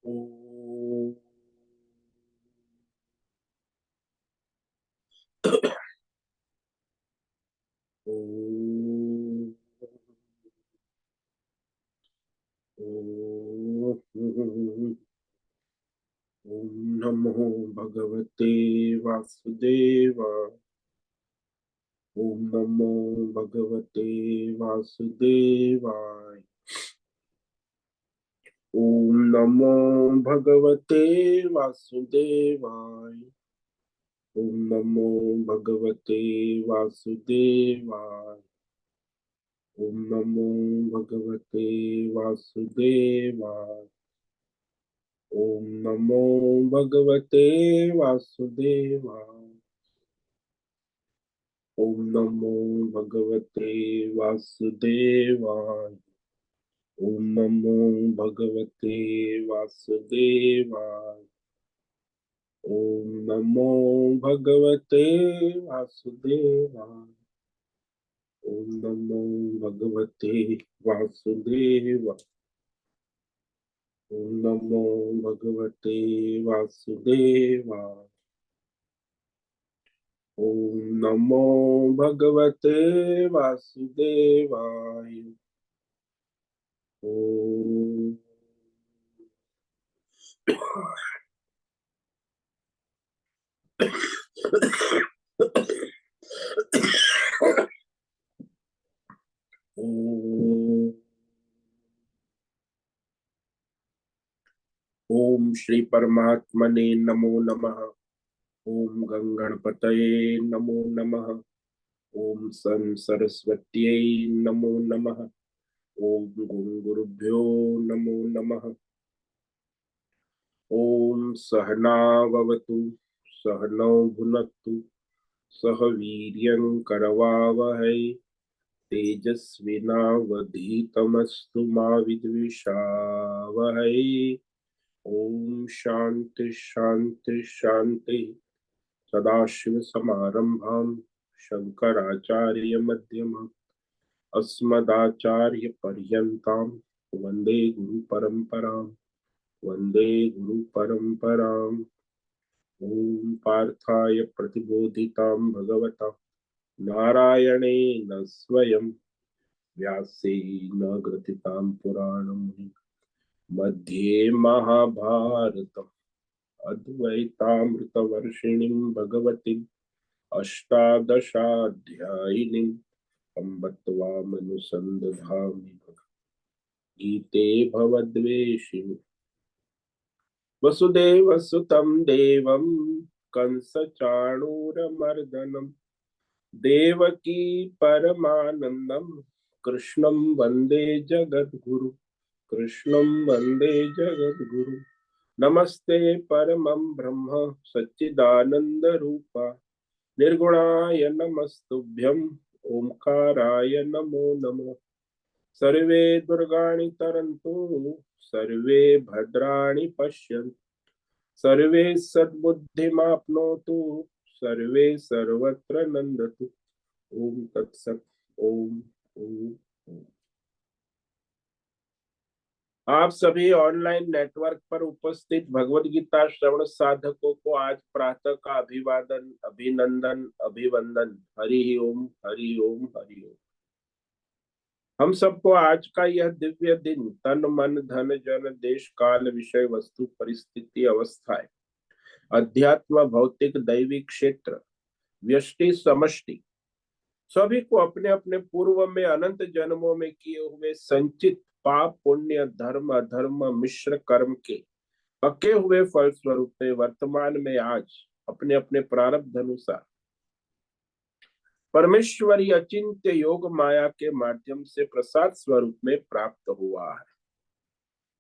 ओम ओम ओम नमो भगवते वासुदेवाय। ओम नमो भगवते वासुदेवाय। ओम नमो भगवते वासुदेवाय। ओम नमो भगवते वासुदेवाय। ओम नमो भगवते वासुदेवाय। ओम नमो भगवते वासुदेवाय। ओम नमो भगवते वासुदेवाय। ओम नमो भगवते वासुदेवाय। ओम नमो भगवते वासुदेवाय। ओम नमो भगवते वासुदेवाय। ओम नमो भगवते वासुदेवाय। ओम नमो भगवते वासुदेवाय। ओम ओम ओम श्री परमात्मने नमो नमः। ओम गंगणपतये नमो नमः। ओम सन सरस्वत्यै नमो नमः। ओम गुरुभ्यो नमो नमः। ओम सहनाववतु सहनौ भुनक्तु सह वीर्यं करवावहै तेजस्विनावधीतमस्तु मा विद्विषावहै। ओम शांति शांति शांति। सदाशिव समारंभां शंकराचार्य मध्यमाम् अस्मदाचार्य पर्यन्तां वंदे गुरु परंपराम्। वंदे गुरु परंपराम्। ओम पार्थाय प्रतिबोधितां भगवता नारायणेन स्वयं व्यासेन ग्रथितां पुराणम् मध्ये महाभारतम् अद्वैतामृतवर्षिणीं भगवतीम् अष्टादशाध्यायिनीम् अम्ब त्वामनुसन्दधामि गीते भवद्वेषिणि वसुदेवसुतं देवं कंसचाणूरमर्दनं देवकी परमानन्दं कृष्णं वन्दे जगद्गुरु। कृष्णं वन्दे जगद्गुरु। नमस्ते परमं ब्रह्म सच्चिदानंद रूपा निर्गुणाय नमस्तुभ्यं ओंकाराय नमो नमः। सर्वे दुर्गाणि तरन्तु सर्वे भद्राणि पश्यन्तु सर्वे सद्बुद्धिमाप्नोतु सर्वे सर्वत्र नंदतु। ओम तत्सत। ओम ओम ओम। आप सभी ऑनलाइन नेटवर्क पर उपस्थित भगवत गीता श्रवण साधकों को आज प्रातः का अभिवादन अभिनंदन अभिवंदन। हरि ओम हरि ओम हरि ओम। हम सबको आज का यह दिव्य दिन तन मन धन जन देश काल विषय वस्तु परिस्थिति अवस्थाएं अध्यात्म भौतिक दैविक क्षेत्र व्यष्टि समष्टि सभी को अपने अपने पूर्व में अनंत जन्मों में किए हुए संचित पाप पुण्य धर्म अधर्म मिश्र कर्म के पके हुए फल स्वरूप में वर्तमान में आज अपने अपने प्रारब्ध अनुसार परमेश्वरी अचिंत्य योग माया के माध्यम से प्रसाद स्वरूप में प्राप्त हुआ है।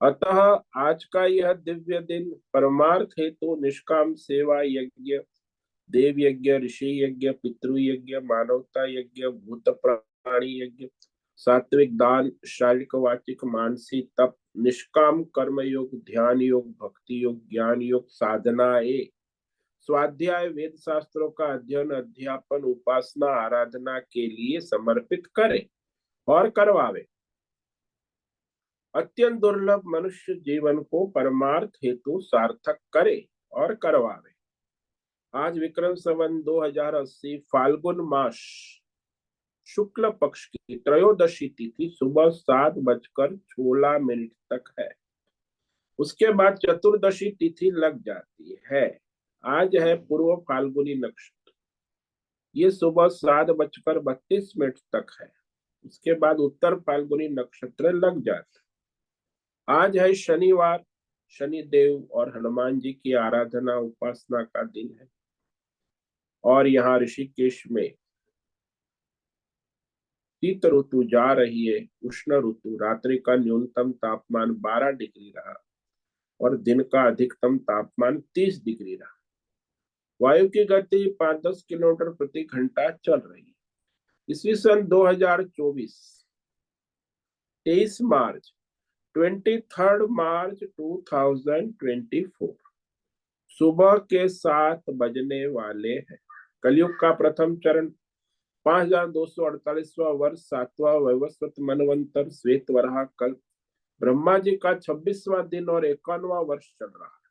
अतः आज का यह दिव्य दिन परमार्थ हेतु निष्काम सेवा यज्ञ देव यज्ञ ऋषि यज्ञ पितृ यज्ञ मानवता यज्ञ भूत प्राणी यज्ञ सात्विक दान शारीरिक वाचिक मानसिक तप निष्काम कर्म योग ध्यान योग भक्ति योग ज्ञान योग साधनाएं स्वाध्याय वेद शास्त्रों का अध्ययन अध्यापन उपासना आराधना के लिए समर्पित करे और करवावे। अत्यंत दुर्लभ मनुष्य जीवन को परमार्थ हेतु सार्थक करे और करवावे। आज विक्रम संवत 2080 फाल्गुन मास शुक्ल पक्ष की त्रयोदशी तिथि सुबह 7:16 तक है। उसके बाद चतुर्दशी तिथि लग जाती है। आज है पूर्व फाल्गुनी नक्षत्र, ये सुबह 7:32 तक है। उसके बाद उत्तर फाल्गुनी नक्षत्र लग जाता है। आज है शनिवार, शनिदेव और हनुमान जी की आराधना उपासना का दिन है। और यहाँ ऋषिकेश में शीत ऋतु जा रही है। उष्ण ऋतु, रात्रि का न्यूनतम तापमान 12 डिग्री रहा और दिन का अधिकतम तापमान 30 डिग्री रहा। वायु की गति 5-10 किलोमीटर प्रति घंटा चल रही है। ईस्वी सन 2024, 23 मार्च 23 मार्च 2024 सुबह के 7 बजने वाले हैं। कलयुग का प्रथम चरण 5248वां वर्ष, 7वां वैवस्वत मनवंतर श्वेत वराह कल्प, ब्रह्मा जी का 26वां दिन और 51वां वर्ष चल रहा है।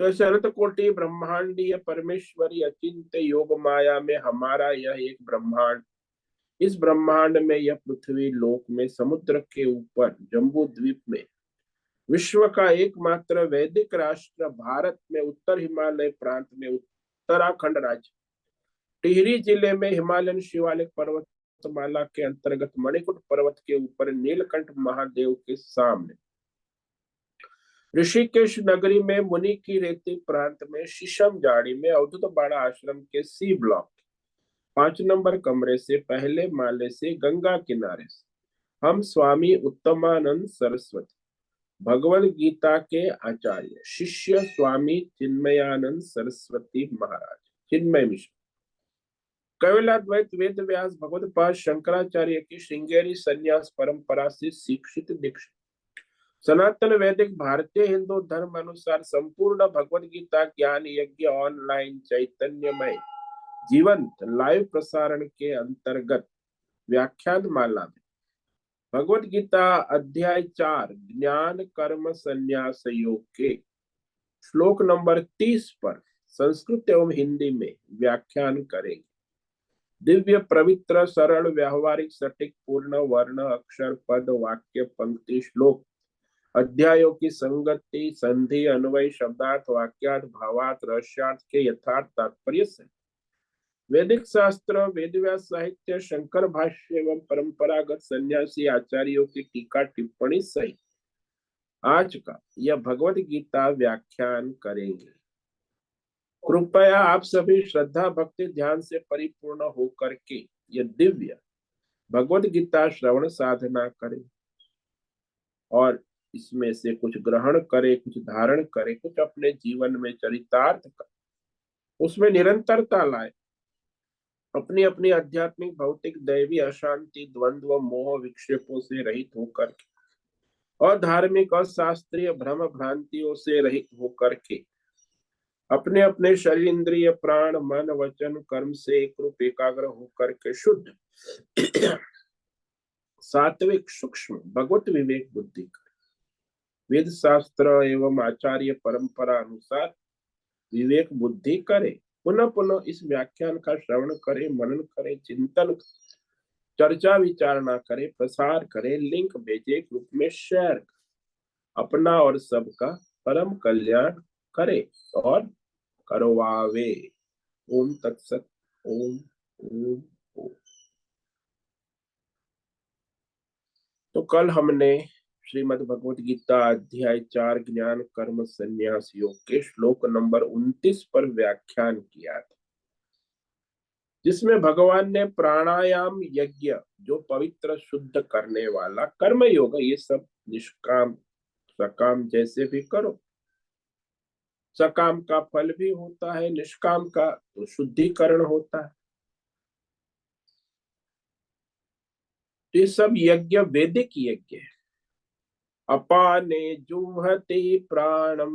तो शरत कोटि ब्रह्मांडीय परमेश्वरी अचिंत्य योग माया में हमारा यह एक ब्रह्मांड, इस ब्रह्मांड में यह पृथ्वी लोक में समुद्र के ऊपर जम्बू द्वीप में विश्व का एकमात्र वैदिक राष्ट्र भारत में उत्तर हिमालय प्रांत में उत्तराखंड राज्य टिहरी जिले में हिमालयन शिवालिक पर्वतमाला के अंतर्गत मणिकुट पर्वत के ऊपर नीलकंठ महादेव के सामने ऋषिकेश नगरी में मुनि की रेती प्रांत में शीशम झाड़ी में अवधूत बाड़ा आश्रम के सी ब्लॉक 5 नंबर कमरे से पहले माले से गंगा किनारे से हम स्वामी उत्तमानंद सरस्वती भगवद गीता के आचार्य शिष्य स्वामी चिन्मयानंद सरस्वती महाराज चिन्मय मिश्र कैवलाद्वैत वेद व्यास भगवदपाद शंकराचार्य की श्रृंगेरी संन्यास परंपरा से शिक्षित दीक्षित सनातन वैदिक भारतीय हिंदू धर्म अनुसार संपूर्ण भगवद गीता ज्ञान यज्ञ ऑनलाइन चैतन्यमय जीवंत लाइव प्रसारण के अंतर्गत व्याख्यान माला में भगवद गीता अध्याय 4 ज्ञान कर्म संन्यास योग के श्लोक नंबर 30 पर संस्कृत एवं हिंदी में व्याख्यान करेंगे। दिव्य पवित्र सरल व्यावहारिक सटीक पूर्ण वर्ण अक्षर पद वाक्य पंक्ति श्लोक अध्यायों की संगति संधि अन्वय शब्दार्थ वाक्यार्थ भावार्थ रहस्यार्थ के यथार्थ तात्पर्य से वैदिक शास्त्र वेदव्यास साहित्य शंकर भाष्य एवं परंपरागत सन्यासी आचार्यों की टीका टिप्पणी सहित आज का यह भगवद गीता व्याख्यान करेंगे। कृपया आप सभी श्रद्धा भक्ति ध्यान से परिपूर्ण होकर के यह दिव्य भगवद गीता श्रवण साधना करें और इसमें से कुछ ग्रहण करे, कुछ धारण करे, कुछ अपने जीवन में चरितार्थ करे, उसमें निरंतरता लाए, अपनी अपनी आध्यात्मिक भौतिक दैवी अशांति द्वंद्व मोह विक्षेपों से रहित होकर के और धार्मिक और शास्त्रीय भ्रम भ्रांतियों से रहित होकर के अपने अपने शरीर इंद्रिय प्राण मन वचन कर्म से एक रूप एकाग्र होकर के शुद्ध सात्विक सूक्ष्म भगवत विवेक बुद्धि करे, वेद शास्त्र एवं आचार्य परंपरा अनुसार विवेक बुद्धि करे, पुनः पुनः इस व्याख्यान का श्रवण करे, मनन करे, चिंतन चर्चा विचारणा करे, प्रसार करे, लिंक भेजे, ग्रुप में शेयर करे, अपना और सबका परम कल्याण करे और करवावे। ओम तत्सत। ओम ओम ओम। तो कल हमने श्रीमद् भगवत गीता अध्याय 4 ज्ञान कर्म संन्यास योग के श्लोक नंबर 29 पर व्याख्यान किया था, जिसमें भगवान ने प्राणायाम यज्ञ जो पवित्र शुद्ध करने वाला कर्म योग, ये सब निष्काम सकाम जैसे भी करो, सकाम का फल भी होता है, निष्काम का तो शुद्धिकरण होता है। तो ये सब यज्ञ वैदिक यज्ञ है। अपाने जुहते प्राणम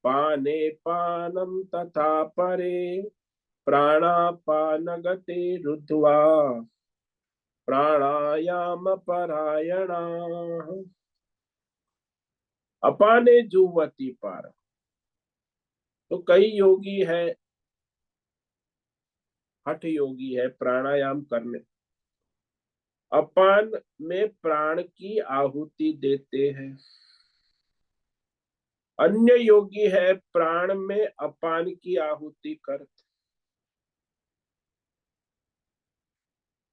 पाने पानम तथा परे प्राणापान गते रुद्ध्वा प्राणायाम परायणा अपाने जुवति पार। तो कई योगी है, हठ योगी है, प्राणायाम करने अपान में प्राण की आहुति देते हैं। अन्य योगी है, प्राण में अपान की आहुति करते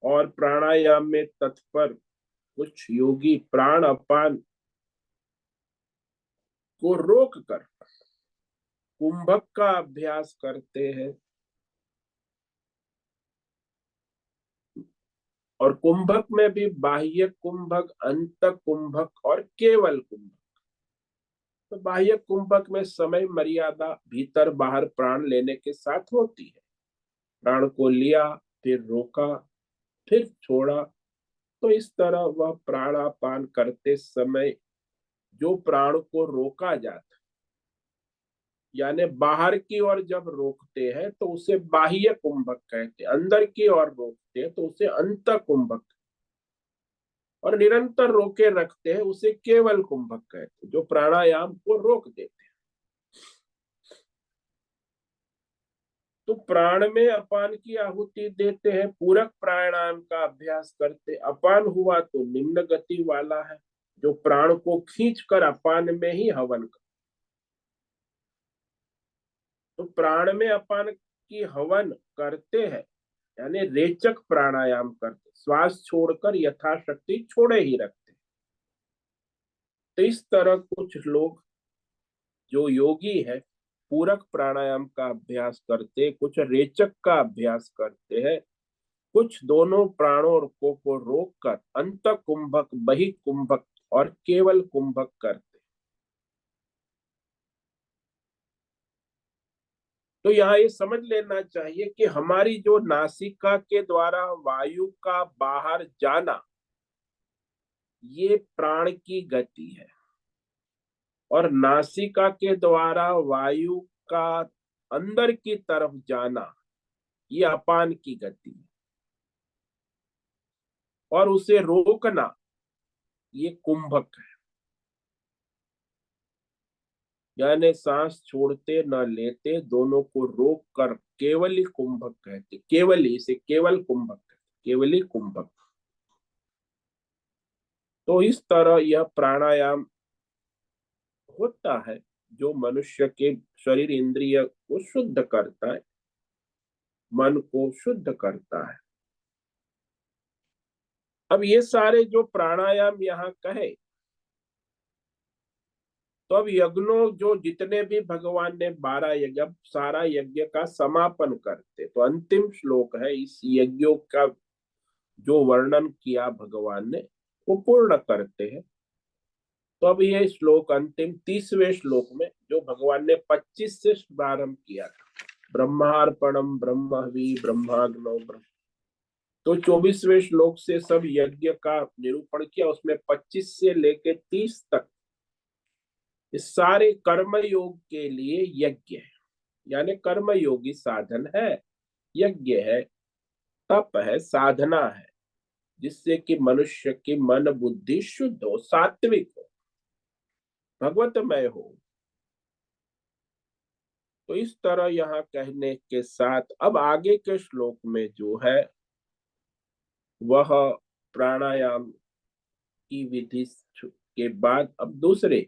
और प्राणायाम में तत्पर। कुछ योगी प्राण अपान को रोक कर कुंभक का अभ्यास करते हैं और कुंभक में भी बाह्य कुंभक, अंत कुंभक और केवल कुंभक। तो बाह्य कुंभक में समय मर्यादा भीतर बाहर प्राण लेने के साथ होती है। प्राण को लिया, फिर रोका, फिर छोड़ा। तो इस तरह वह प्राणापान करते समय जो प्राण को रोका जाता, यानी बाहर की ओर जब रोकते हैं तो उसे बाह्य कुंभक कहते हैं, अंदर की ओर रोकते हैं तो उसे अंत कुंभक, और निरंतर रोके रखते हैं उसे केवल कुंभक कहते हैं, जो प्राणायाम को रोक देते हैं। तो प्राण में अपान की आहुति देते हैं, पूरक प्राणायाम का अभ्यास करते। अपान हुआ तो निम्न गति वाला है, जो प्राण को खींचकर अपान में ही हवन कर। तो प्राण में अपान की हवन करते हैं, यानी रेचक प्राणायाम करते, श्वास छोड़कर यथाशक्ति छोड़े ही रखते। तो इस तरह कुछ लोग जो योगी है पूरक प्राणायाम का अभ्यास करते, कुछ रेचक का अभ्यास करते हैं, कुछ दोनों प्राणों को रोककर अंत कुंभक, बहि कुंभक और केवल कुंभक करते। तो यहाँ ये समझ लेना चाहिए कि हमारी जो नासिका के द्वारा वायु का बाहर जाना, ये प्राण की गति है, और नासिका के द्वारा वायु का अंदर की तरफ जाना, ये अपान की गति है, और उसे रोकना ये कुंभक है। यानी सांस छोड़ते न लेते, दोनों को रोक कर केवली कुंभक कहते, केवली, इसे केवल कुंभक कहते, केवली कुंभक। तो इस तरह यह प्राणायाम होता है जो मनुष्य के शरीर इंद्रिय को शुद्ध करता है, मन को शुद्ध करता है। अब ये सारे जो प्राणायाम यहाँ कहे, तो अब यज्ञों जो जितने भी भगवान ने 12 यज्ञ, अब सारा यज्ञ का समापन करते, तो अंतिम श्लोक है इस यज्ञों का जो वर्णन किया भगवान ने, वो पूर्ण करते हैं। तो अब ये श्लोक अंतिम 30वें श्लोक में जो भगवान ने 25 से प्रारंभ किया था, ब्रह्मार्पणम ब्रह्महवि ब्रह्माग्नो ब्रह्म, तो 24वें श्लोक से सब यज्ञ का निरूपण किया। उसमें 25 से लेके 30 तक इस सारे कर्म योग के लिए यज्ञ है, यानी कर्म योगी साधन है, यज्ञ है, तप है, साधना है, जिससे कि मनुष्य की मन बुद्धि शुद्ध हो, सात्विक हो, भगवतमय हो। तो इस तरह यहाँ कहने के साथ अब आगे के श्लोक में जो है वह प्राणायाम की विधि के बाद अब दूसरे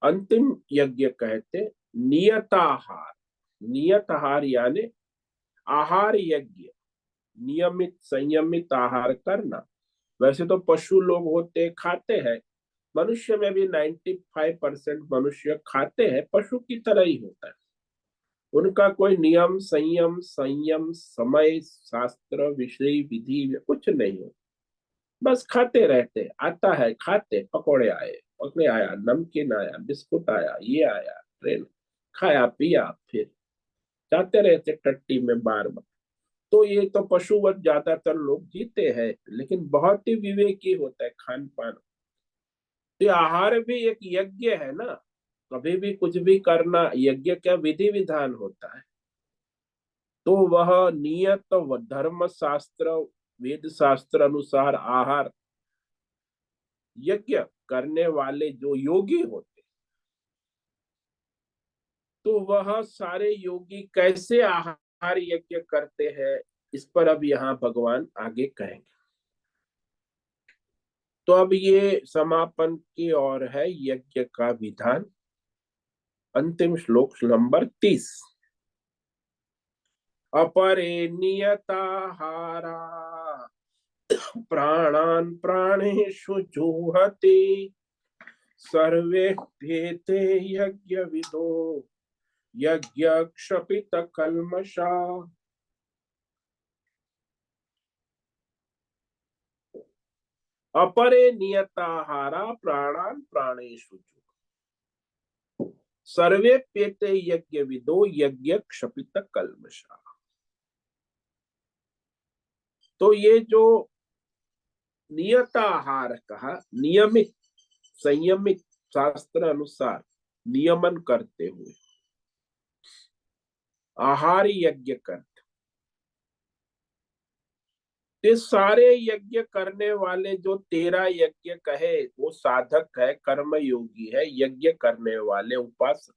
अंतिम यज्ञ कहते नियताहार। नियताहार यानी आहार यज्ञ, नियमित संयमित आहार करना। वैसे तो पशु लोग होते खाते हैं, मनुष्य में भी 95% मनुष्य खाते हैं, पशु की तरह ही होता है। उनका कोई नियम संयम संयम समय शास्त्र विषय विधि में कुछ नहीं होता, बस खाते रहते। आता है खाते, पकौड़े आए, पकड़े आया, नमकीन आया, बिस्कुट आया, ये आया, ट्रेन खाया पिया, फिर जाते रहते टट्टी में बार बार। तो ये तो पशुवत ज्यादातर लोग जीते हैं, लेकिन बहुत ही विवेकी होता है खान पान। तो आहार भी एक यज्ञ है ना, कभी भी कुछ भी करना यज्ञ क्या विधि विधान होता है। तो वह नियत व धर्म शास्त्र वेद शास्त्र अनुसार आहार यज्ञ करने वाले जो योगी होते, तो वह सारे योगी कैसे आहार यज्ञ करते हैं, इस पर अब यहाँ भगवान आगे कहेंगे। तो अब ये समापन की ओर है यज्ञ का विधान। अंतिम श्लोक नंबर 30। अपरे नियताहारा प्राणान् प्राणेषु जुहते सर्वेभ्येते यज्ञविदो यज्ञ क्षपित कल्मषा। अपरे नियताहारा प्राणान् प्राणेषु सर्वेप्येते यज्ञविदो यज्ञ क्षपित कल्मषा। तो ये जो नियताहार कहा, नियमित संयमित शास्त्र अनुसार नियमन करते हुए आहार यज्ञ करते, ये सारे यज्ञ करने वाले जो 13 यज्ञ कहे वो साधक है, कर्म योगी है, यज्ञ करने वाले उपासक।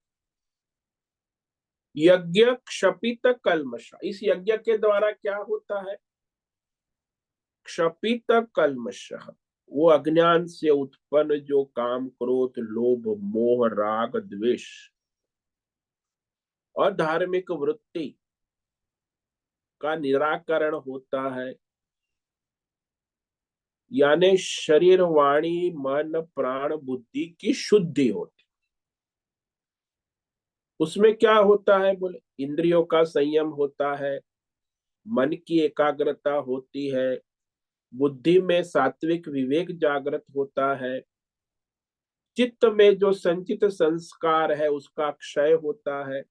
यज्ञ क्षपित कल्मषा, इस यज्ञ के द्वारा क्या होता है? क्षपित कल्मषः, वो अज्ञान से उत्पन्न जो काम क्रोध लोभ मोह राग द्वेष और धार्मिक वृत्ति का निराकरण होता है। यानी शरीर वाणी मन प्राण बुद्धि की शुद्धि होती। उसमें क्या होता है बोले? इंद्रियों का संयम होता है, मन की एकाग्रता होती है, बुद्धि में सात्विक विवेक जागृत होता है, चित्त में जो संचित संस्कार है उसका क्षय होता है,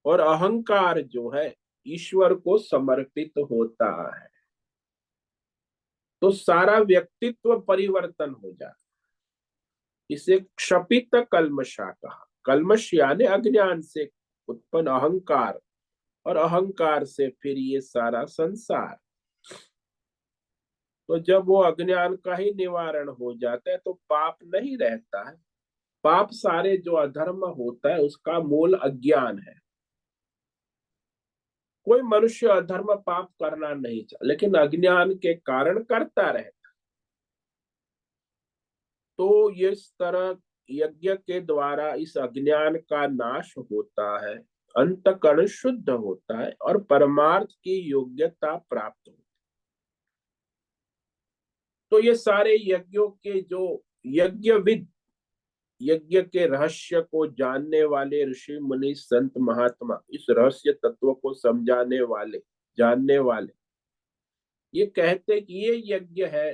और अहंकार जो है ईश्वर को समर्पित होता है। तो सारा व्यक्तित्व परिवर्तन हो जाता। इसे क्षपित कल्मषा कहा। कल्मष यानी अज्ञान से उत्पन्न अहंकार, और अहंकार से फिर ये सारा संसार। तो जब वो अज्ञान का ही निवारण हो जाता है तो पाप नहीं रहता है। पाप सारे जो अधर्म होता है उसका मूल अज्ञान है। कोई मनुष्य अधर्म पाप करना नहीं चाहता, लेकिन अज्ञान के कारण करता रहता। तो इस तरह यज्ञ के द्वारा इस अज्ञान का नाश होता है, अंतकरण शुद्ध होता है और परमार्थ की योग्यता प्राप्त होती है। तो ये सारे यज्ञों के जो यज्ञविद, यज्ञ के रहस्य को जानने वाले ऋषि मुनि संत महात्मा, इस रहस्य तत्व को समझाने वाले जानने वाले, ये कहते कि ये यज्ञ है।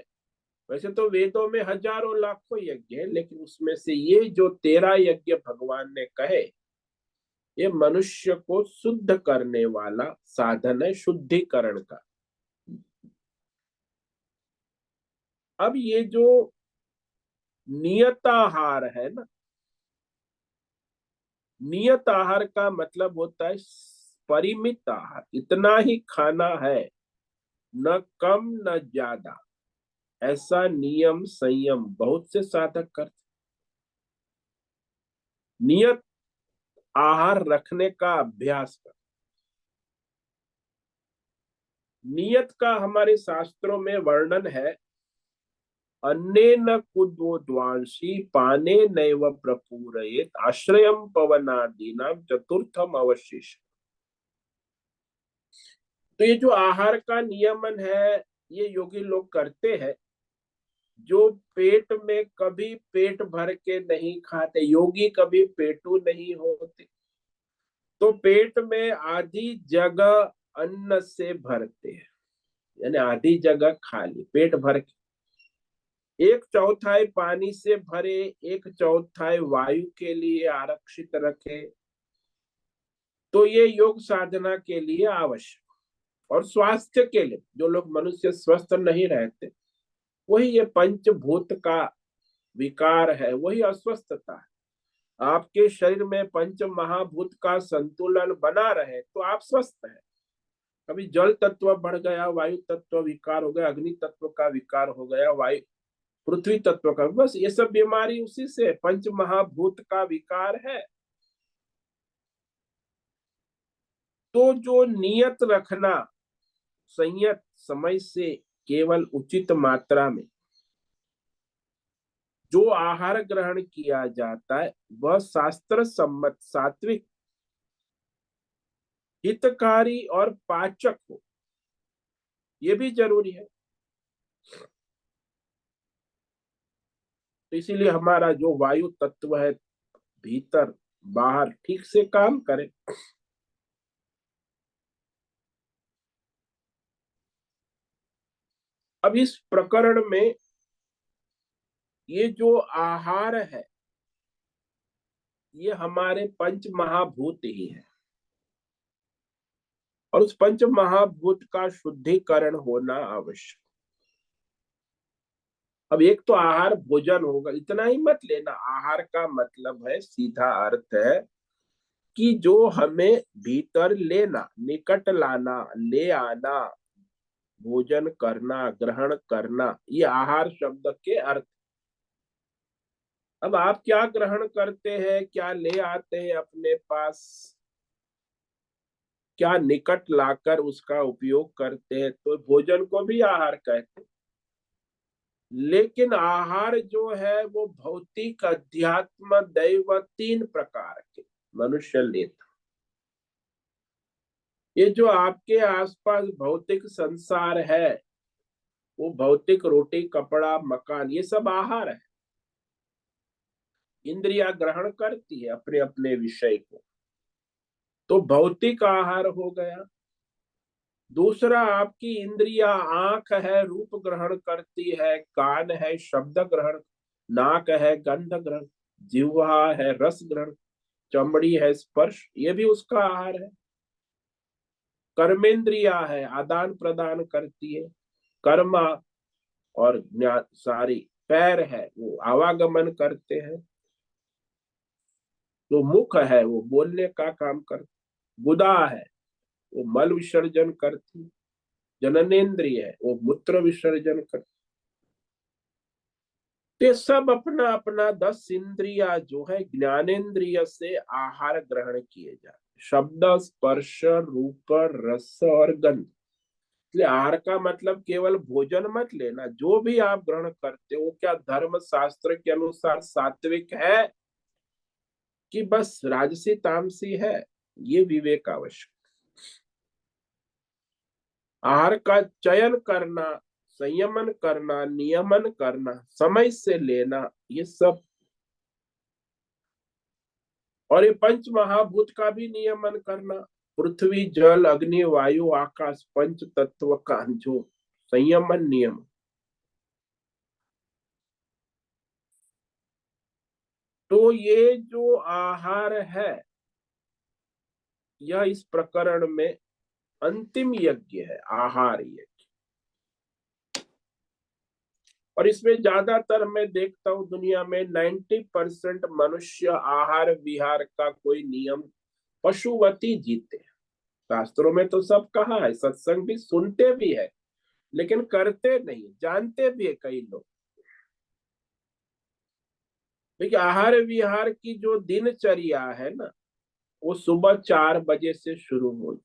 वैसे तो वेदों में हजारों लाखों यज्ञ है, लेकिन उसमें से ये जो 13 यज्ञ भगवान ने कहे, ये मनुष्य को शुद्ध करने वाला साधन है, शुद्धिकरण का। अब ये जो नियताहार है ना, नियत आहार का मतलब होता है परिमित आहार, इतना ही खाना है, न कम न ज्यादा। ऐसा नियम संयम बहुत से साधक करते। नियत आहार रखने का अभ्यास कर। नियत का हमारे शास्त्रों में वर्णन है, अन्नेन कुद्वोद्वांसी पाने नैव प्रपूरयेत आश्रयम पवनादीनाम चतुर्थम अवशिष्ट। तो ये जो आहार का नियमन है ये योगी लोग करते हैं। जो पेट में कभी पेट भर के नहीं खाते, योगी कभी पेटू नहीं होते, तो पेट में आधी जगह अन्न से भरते हैं, यानी आधी जगह खाली पेट भर के, एक चौथाई पानी से भरे, एक चौथाई वायु के लिए आरक्षित रखे। तो ये योग साधना के लिए आवश्यक, और स्वास्थ्य के लिए, जो लोग मनुष्य स्वस्थ नहीं रहते, वही ये पंचभूत का विकार है, वही अस्वस्थता है। आपके शरीर में पंच महाभूत का संतुलन बना रहे तो आप स्वस्थ हैं। कभी जल तत्व बढ़ गया, वायु तत्व विकार हो गया, अग्नि तत्व का विकार हो गया, वायु पृथ्वी तत्व का, बस ये सब बीमारी उसी से पंच महाभूत का विकार है। तो जो नियत रखना, संयत समय से केवल उचित मात्रा में जो आहार ग्रहण किया जाता है वह शास्त्र सम्मत सात्विक हितकारी और पाचक हो, ये भी जरूरी है। तो इसीलिए हमारा जो वायु तत्व है भीतर बाहर ठीक से काम करे। अब इस प्रकरण में ये जो आहार है ये हमारे पंच महाभूत ही है, और उस पंच महाभूत का शुद्धिकरण होना आवश्यक। अब एक तो आहार भोजन होगा, इतना ही मत लेना। आहार का मतलब है, सीधा अर्थ है कि जो हमें भीतर लेना, निकट लाना, ले आना, भोजन करना, ग्रहण करना, ये आहार शब्द के अर्थ। अब आप क्या ग्रहण करते हैं, क्या ले आते हैं अपने पास, क्या निकट लाकर उसका उपयोग करते हैं, तो भोजन को भी आहार कहते हैं। लेकिन आहार जो है वो भौतिक, अध्यात्म, दैव, तीन प्रकार के मनुष्य लेता। ये जो आपके आसपास भौतिक संसार है, वो भौतिक रोटी कपड़ा मकान, ये सब आहार है। इंद्रिया ग्रहण करती है अपने अपने विषय को, तो भौतिक आहार हो गया। दूसरा, आपकी इंद्रिया आंख है, रूप ग्रहण करती है, कान है, शब्द ग्रहण, नाक है, गंध ग्रहण, जिह्वा है, रस ग्रहण, चमड़ी है, स्पर्श, ये भी उसका आहार है। कर्मेंद्रिया है, आदान प्रदान करती है, कर्म और सारी, पैर है वो आवागमन करते हैं, जो मुख है वो बोलने का काम करती, गुदा है वो मल विसर्जन करती, जननेन्द्रिय है वो मूत्र विसर्जन करती। ये सब अपना अपना 10 इंद्रिया जो है ज्ञानेन्द्रिय से आहार ग्रहण किए जाते, शब्द, स्पर्श, रूप, रस और गंध। इसलिए आहार का मतलब केवल भोजन मत लेना, जो भी आप ग्रहण करते हो क्या धर्म शास्त्र के अनुसार सात्विक है कि बस राजसी तामसी है, ये विवेक आवश्यक। आहार का चयन करना, संयमन करना, नियमन करना, समय से लेना, ये सब। और ये पंच महाभूत का भी नियमन करना, पृथ्वी, जल, अग्नि, वायु, आकाश, पंच तत्व का जो संयमन नियम। तो ये जो आहार है यह इस प्रकरण में अंतिम यज्ञ है, आहार यज्ञ। और इसमें ज्यादातर मैं देखता हूँ दुनिया में 90% मनुष्य आहार विहार का कोई नियम पशुवती जीते हैं। शास्त्रों में तो सब कहा है, सत्संग भी सुनते भी है, लेकिन करते नहीं, जानते भी है कई लोग। देखिए आहार विहार की जो दिनचर्या है ना, वो सुबह 4 बजे से शुरू हो,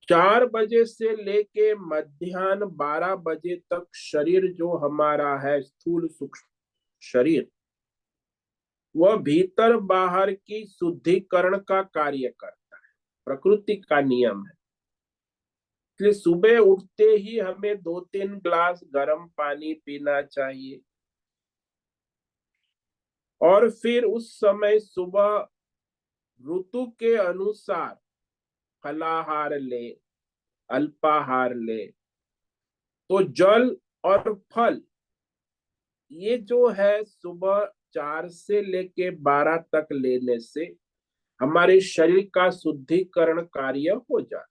4 बजे से लेके मध्यान्ह 12 बजे तक शरीर जो हमारा है, स्थूल सूक्ष्म शरीर, वह भीतर बाहर की शुद्धिकरण का कार्य करता है, प्रकृति का नियम है। इसलिए सुबह उठते ही हमें 2-3 ग्लास गर्म पानी पीना चाहिए, और फिर उस समय सुबह ऋतु के अनुसार फलाहार ले, अल्पाहार ले। तो जल और फल ये जो है सुबह 4 से लेके 12 तक लेने से हमारे शरीर का शुद्धिकरण कार्य हो जाता।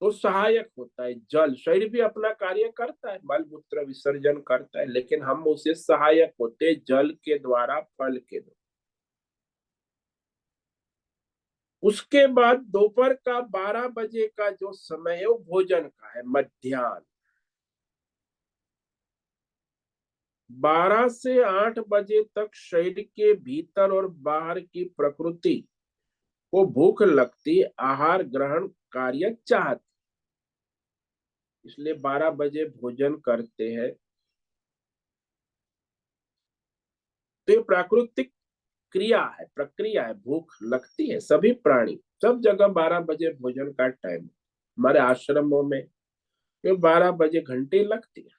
तो सहायक होता है। जल, शरीर भी अपना कार्य करता है, मल मूत्र विसर्जन करता है, लेकिन हम उसे सहायक होते हैं जल के द्वारा, फल के द्वारा। उसके बाद दोपहर का 12 बजे का जो समय है वो भोजन का है, मध्याह्न। 12 से 8 बजे तक शरीर के भीतर और बाहर की प्रकृति को भूख लगती, आहार ग्रहण कार्य चाहती, इसलिए 12 बजे भोजन करते हैं। तो ये प्राकृतिक क्रिया है, प्रक्रिया है, भूख लगती है सभी प्राणी, सब जगह 12 बजे भोजन का टाइम। हमारे आश्रमों में ये 12 बजे घंटी लगती है,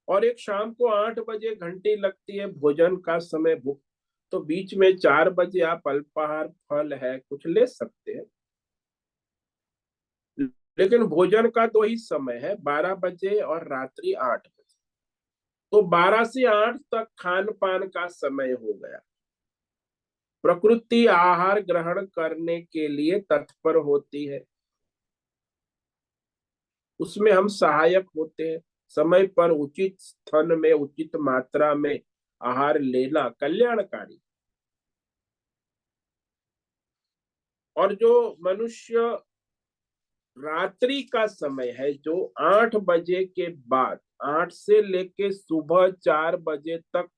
और एक शाम को 8 बजे घंटी लगती है भोजन का समय, भूख। तो बीच में 4 बजे आप अल्पाहार, फल है कुछ ले सकते हैं, लेकिन भोजन का दो ही समय है, 12 बजे और रात्रि 8 बजे। तो 12 से 8 तक खान पान का समय हो गया। प्रकृति आहार ग्रहण करने के लिए तत्पर होती है, उसमें हम सहायक होते हैं। समय पर उचित स्थान में उचित मात्रा में आहार लेना कल्याणकारी। और जो मनुष्य रात्रि का समय है, जो 8 बजे के बाद, 8 से लेके सुबह 4 बजे तक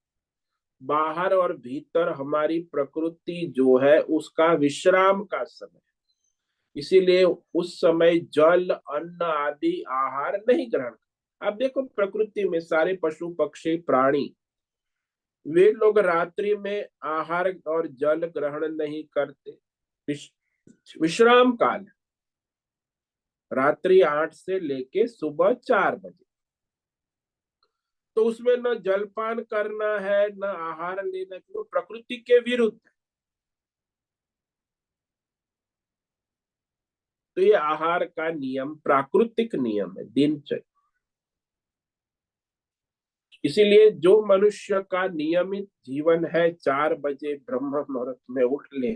बाहर और भीतर हमारी प्रकृति जो है उसका विश्राम का समय, इसीलिए उस समय जल, अन्न आदि आहार नहीं ग्रहण। आप देखो प्रकृति में सारे पशु पक्षी प्राणी, वे लोग रात्रि में आहार और जल ग्रहण नहीं करते। विश्राम काल रात्रि 8 से लेके सुबह 4 बजे, तो उसमें न जलपान करना है न आहार लेना, क्योंकि प्रकृति के विरुद्ध। तो ये आहार का नियम प्राकृतिक नियम है, दिनचर्या। इसीलिए जो मनुष्य का नियमित जीवन है, 4 बजे ब्रह्म मुहूर्त में उठ ले,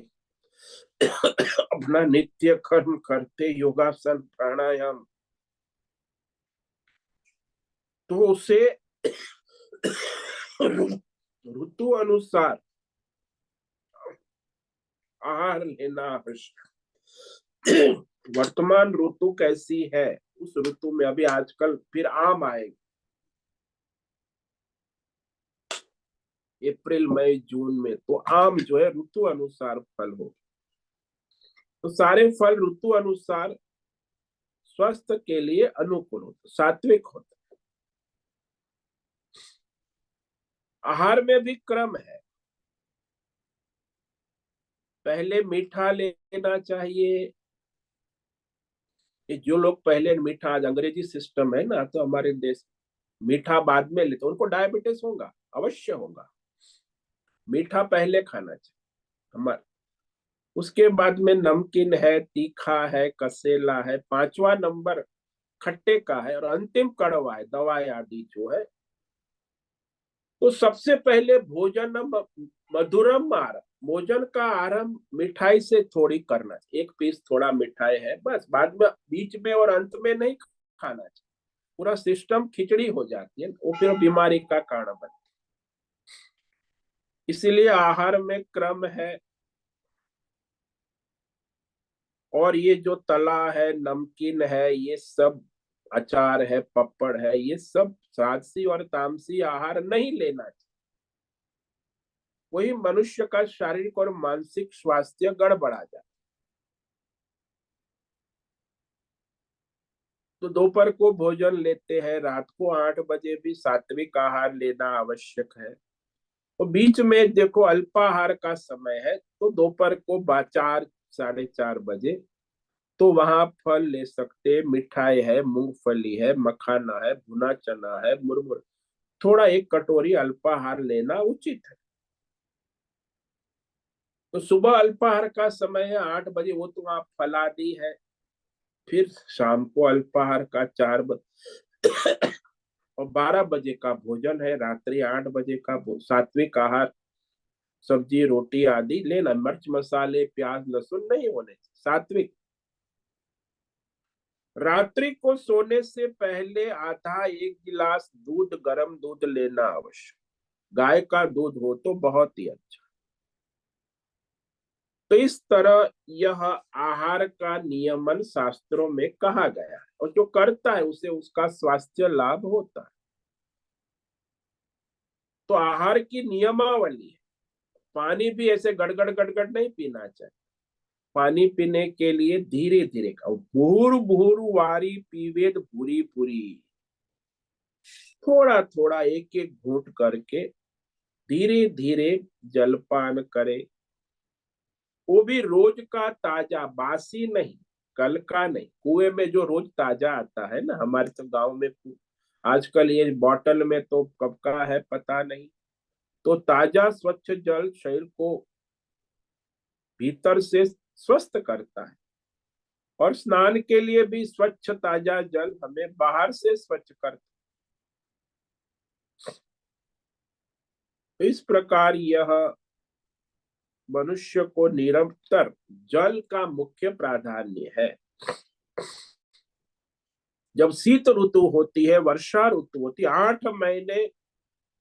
अपना नित्य कर्म करते, योगासन प्राणायाम, तो उसे ऋतु अनुसार आहार लेना आवश्यक। वर्तमान ऋतु कैसी है, उस ऋतु में अभी आजकल फिर आम आएगी, अप्रैल मई जून में, तो आम जो है ऋतु अनुसार फल हो। तो सारे फल ऋतु अनुसार स्वास्थ्य के लिए अनुकूल होते, सात्विक होते। आहार में भी क्रम है, पहले मीठा लेना चाहिए। ये जो लोग पहले मीठा, आज अंग्रेजी सिस्टम है ना, तो हमारे देश मीठा बाद में लेते, उनको डायबिटीज होगा, अवश्य होगा। मीठा पहले खाना चाहिए हमारे, उसके बाद में नमकीन है, तीखा है, कसेला है, 5वां नंबर खट्टे का है, और अंतिम कड़वा है, दवाई आदि जो है। तो सबसे पहले भोजन मधुरम आरंभ, भोजन का आरंभ मिठाई से थोड़ी करना चाहिए, एक पीस थोड़ा मिठाई है बस, बाद में बीच में और अंत में नहीं खाना चाहिए। पूरा सिस्टम खिचड़ी हो जाती है, वो फिर बीमारी का कारण बनता है। इसीलिए आहार में क्रम है। और ये जो तला है, नमकीन है, ये सब अचार है, पपड़ है, ये सब सादसी और तामसी आहार नहीं लेना चाहिए। वही मनुष्य का शारीरिक और मानसिक स्वास्थ्य गड़बड़ा जाता। तो दोपहर को भोजन लेते हैं, रात को 8 बजे भी सात्विक आहार लेना आवश्यक है। तो बीच में देखो अल्पाहार का समय है, तो दोपहर को 4, 4:30 बजे, तो वहां फल ले सकते हैं, मिठाई है, मूंगफली है, मखाना है, भुना चना है, मुरमुर, थोड़ा एक कटोरी अल्पाहार लेना उचित है। तो सुबह अल्पाहार का समय है 8 बजे, वो तो आप फलादी है। फिर शाम को अल्पाहार का 4 बजे, और 12 बजे का भोजन है, रात्रि 8 बजे का सात्विक आहार, सब्जी रोटी आदि लेना, मिर्च मसाले प्याज लहसुन नहीं होने, सात्विक। रात्रि को सोने से पहले आधा एक गिलास दूध, गर्म दूध लेना आवश्यक। गाय का दूध हो तो बहुत ही अच्छा। तो इस तरह यह आहार का नियमन शास्त्रों में कहा गया है, और जो करता है उसे उसका स्वास्थ्य लाभ होता है। तो आहार की नियमावली है। पानी भी ऐसे गड़गड़ गड़गड़ नहीं पीना चाहिए। पानी पीने के लिए धीरे धीरे खाओ। भूर भूर वारी पीवेद भूरी पूरी। थोड़ा थोड़ा एक एक घूंट करके धीरे धीरे जलपान करे। वो भी रोज का ताजा, बासी नहीं, कल का नहीं। कुएं में जो रोज ताजा आता है ना, हमारे तो गांव में आजकल ये बॉटल में तो कब का है पता नहीं। तो ताजा स्वच्छ जल शरीर को भीतर से स्वस्थ करता है, और स्नान के लिए भी स्वच्छ ताजा जल हमें बाहर से स्वच्छ करता है। तो इस प्रकार यह मनुष्य को निरंतर जल का मुख्य प्राधान्य है। जब शीत ऋतु होती है, वर्षा ऋतु होती है, 8 महीने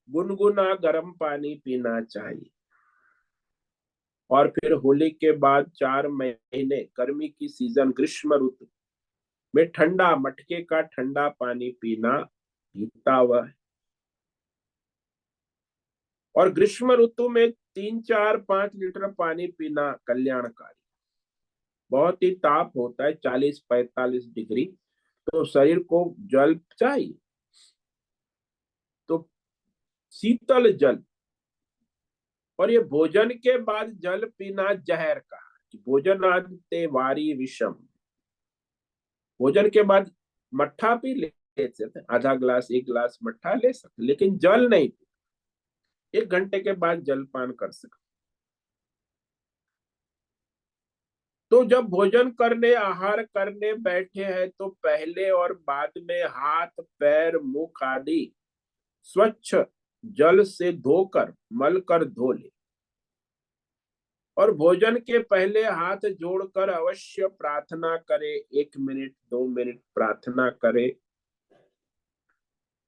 गुनगुना गर्म पानी पीना चाहिए। और फिर होली के बाद 4 महीने गर्मी की सीजन, ग्रीष्म ऋतु में ठंडा मटके का ठंडा पानी पीना हितावह है। और ग्रीष्म ऋतु में 3 4 5 लीटर पानी पीना कल्याणकारी। बहुत ही ताप होता है, 40 45 डिग्री, तो शरीर को जल चाहिए। तो शीतल जल। और ये भोजन के बाद जल पीना जहर का, भोजन आदते वारी विषम। भोजन के बाद मट्ठा पी ले सकते, आधा गिलास एक गिलास मट्ठा ले सकते, लेकिन जल नहीं पी। 1 घंटे के बाद जलपान कर सकते। तो जब भोजन करने, आहार करने बैठे हैं तो पहले और बाद में हाथ पैर मुख आदि स्वच्छ जल से धोकर मल कर धो ले। और भोजन के पहले हाथ जोड़कर अवश्य प्रार्थना करे। 1 मिनट 2 मिनट प्रार्थना करे।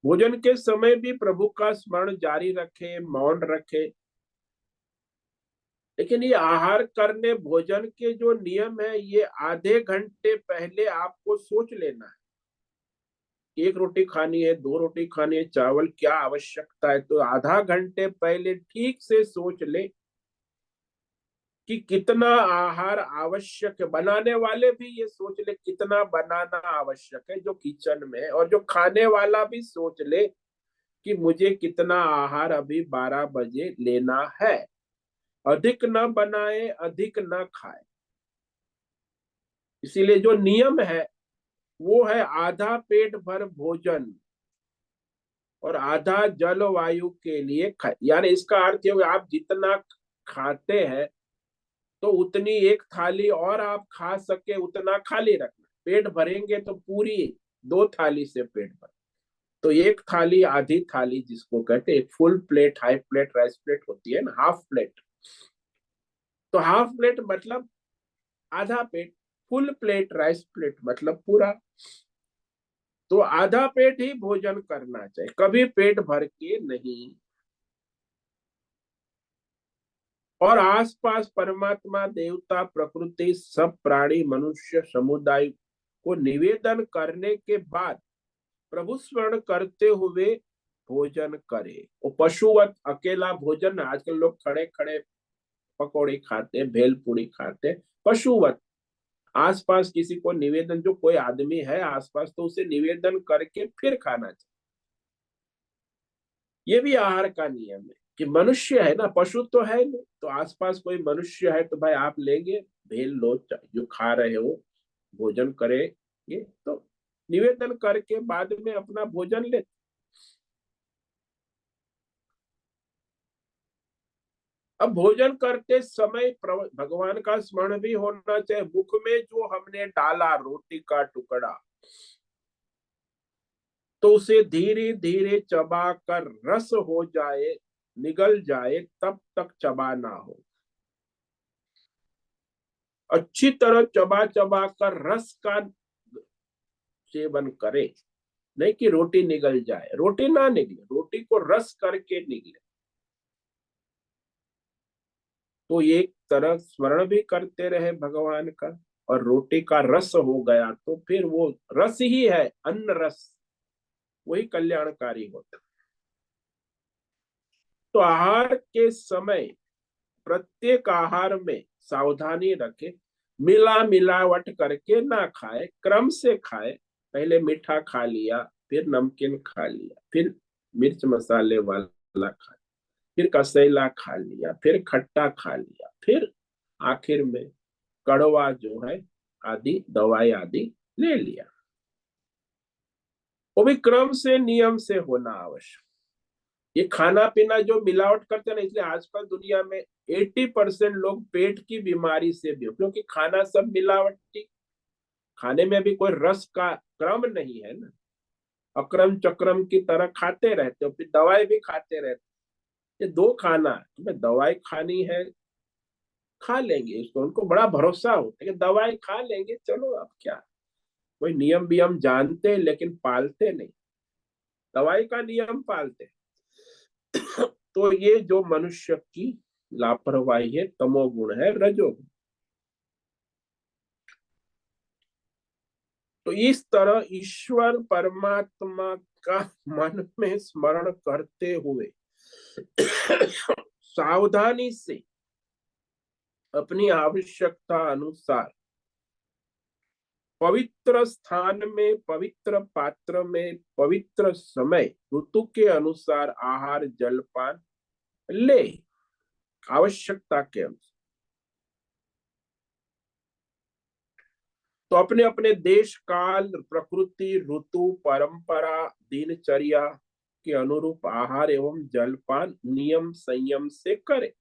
भोजन के समय भी प्रभु का स्मरण जारी रखे, मौन रखे। लेकिन ये आहार करने, भोजन के जो नियम है, ये आधे घंटे पहले आपको सोच लेना है। 1 रोटी खानी है, 2 रोटी खानी है, चावल क्या आवश्यकता है, तो आधा घंटे पहले ठीक से सोच ले कि कितना आहार आवश्यक है। बनाने वाले भी ये सोच ले कितना बनाना आवश्यक है जो किचन में है, और जो खाने वाला भी सोच ले कि मुझे कितना आहार अभी 12 बजे लेना है। अधिक न बनाए, अधिक न खाए। इसीलिए जो नियम है वो है आधा पेट भर भोजन और आधा जल वायु के लिए खाए। यानी इसका अर्थ है आप जितना खाते हैं तो उतनी एक थाली और आप खा सके उतना खाली रखना। पेट भरेंगे तो पूरी 2 थाली से पेट भर। तो एक थाली, आधी थाली जिसको कहते हैं, full plate, high plate, rice plate होती है ना, हाफ प्लेट। तो हाफ प्लेट मतलब आधा पेट, फुल प्लेट राइस प्लेट मतलब पूरा। तो आधा पेट ही भोजन करना चाहिए, कभी पेट भर के नहीं। और आसपास परमात्मा, देवता, प्रकृति, सब प्राणी, मनुष्य समुदाय को निवेदन करने के बाद प्रभु स्मरण करते हुए भोजन करे। वो पशुवत अकेला भोजन, आजकल लोग खड़े खड़े पकौड़ी खाते हैं, भेलपूरी खाते हैं, पशुवत। आसपास किसी को निवेदन, जो कोई आदमी है आसपास तो उसे निवेदन करके फिर खाना चाहिए। ये भी आहार का नियम है कि मनुष्य है ना, पशु तो है नहीं, तो आसपास कोई मनुष्य है तो भाई आप लेंगे, भेल लो, जो खा रहे हो भोजन करे। ये तो निवेदन करके बाद में अपना भोजन ले। अब भोजन करते समय भगवान का स्मरण भी होना चाहिए। मुख में जो हमने डाला रोटी का टुकड़ा, तो उसे धीरे धीरे चबा कर रस हो जाए, निगल जाए, तब तक चबाना हो। अच्छी तरह चबा चबा कर रस का सेवन करे, नहीं कि रोटी निगल जाए, रोटी ना निकले, रोटी को रस करके निकले। तो एक तरह स्मरण भी करते रहे भगवान का, और रोटी का रस हो गया तो फिर वो रस ही है, अन्न रस, वही कल्याणकारी होता। तो आहार के समय प्रत्येक आहार में सावधानी रखे, मिला मिलावट करके ना खाए, क्रम से खाए। पहले मीठा खा लिया, फिर नमकीन खा लिया, फिर मिर्च मसाले वाला खा, फिर कसैला खा लिया, फिर खट्टा खा लिया, फिर आखिर में कड़वा जो है आदि दवाई आदि ले लिया। वो भी क्रम से नियम से होना आवश्यक। ये खाना पीना जो मिलावट करते हैं ना, इसलिए आजकल दुनिया में 80% लोग पेट की बीमारी से भी, क्योंकि खाना सब मिलावटी, खाने में भी कोई रस का क्रम नहीं है ना, अक्रम चक्रम की तरह खाते रहते हो, फिर दवाई भी खाते रहते। ये दो खाना, तुम्हें दवाई खानी है खा लेंगे, इसको उनको बड़ा भरोसा होता है कि दवाई खा लेंगे, चलो अब क्या, कोई नियम वियम जानते हैं लेकिन पालते नहीं, दवाई का नियम पालते। तो ये जो मनुष्य की लापरवाही है, तमोगुण है, रजोगुण। तो इस तरह ईश्वर परमात्मा का मन में स्मरण करते हुए सावधानी से अपनी आवश्यकता अनुसार पवित्र स्थान में, पवित्र पात्र में, पवित्र समय, ऋतु के अनुसार आहार जलपान ले, आवश्यकता के अनुसार। तो अपने अपने देश काल, प्रकृति, ऋतु, परंपरा, दिनचर्या के अनुरूप आहार एवं जलपान नियम संयम से करे,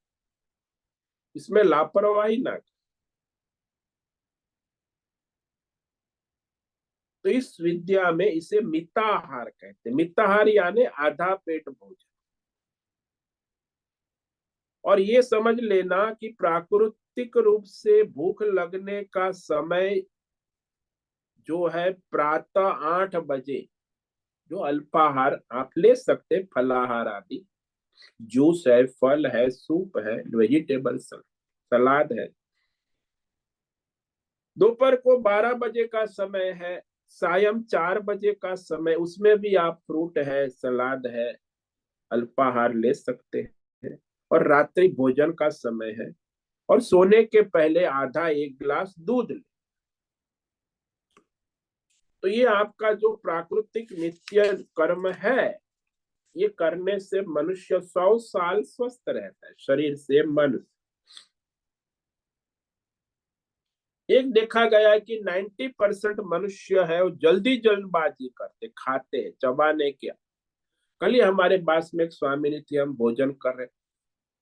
इसमें लापरवाही ना। तो इस विद्या में इसे मिताहार कहते हैं। मिताहार यानी आधा पेट भोजन। और ये समझ लेना कि प्राकृतिक रूप से भूख लगने का समय जो है प्रातः 8 बजे, जो अल्पाहार आप ले सकते, फलाहार आदि, जूस है, फल है, सूप है, वेजिटेबल सलाद है। दोपहर को 12 बजे का समय है, सायं 4 बजे का समय, उसमें भी आप फ्रूट है, सलाद है, अल्पाहार ले सकते हैं। और रात्रि भोजन का समय है, और सोने के पहले आधा एक गिलास दूध ले। तो ये आपका जो प्राकृतिक नित्य कर्म है, ये करने से मनुष्य 100 साल स्वस्थ रहता है, शरीर से मन से। एक देखा गया है कि 90% मनुष्य है वो जल्दी जल्दबाजी करते, खाते चबाने के। कल ही हमारे पास में एक स्वामिनी थी, हम भोजन कर रहे,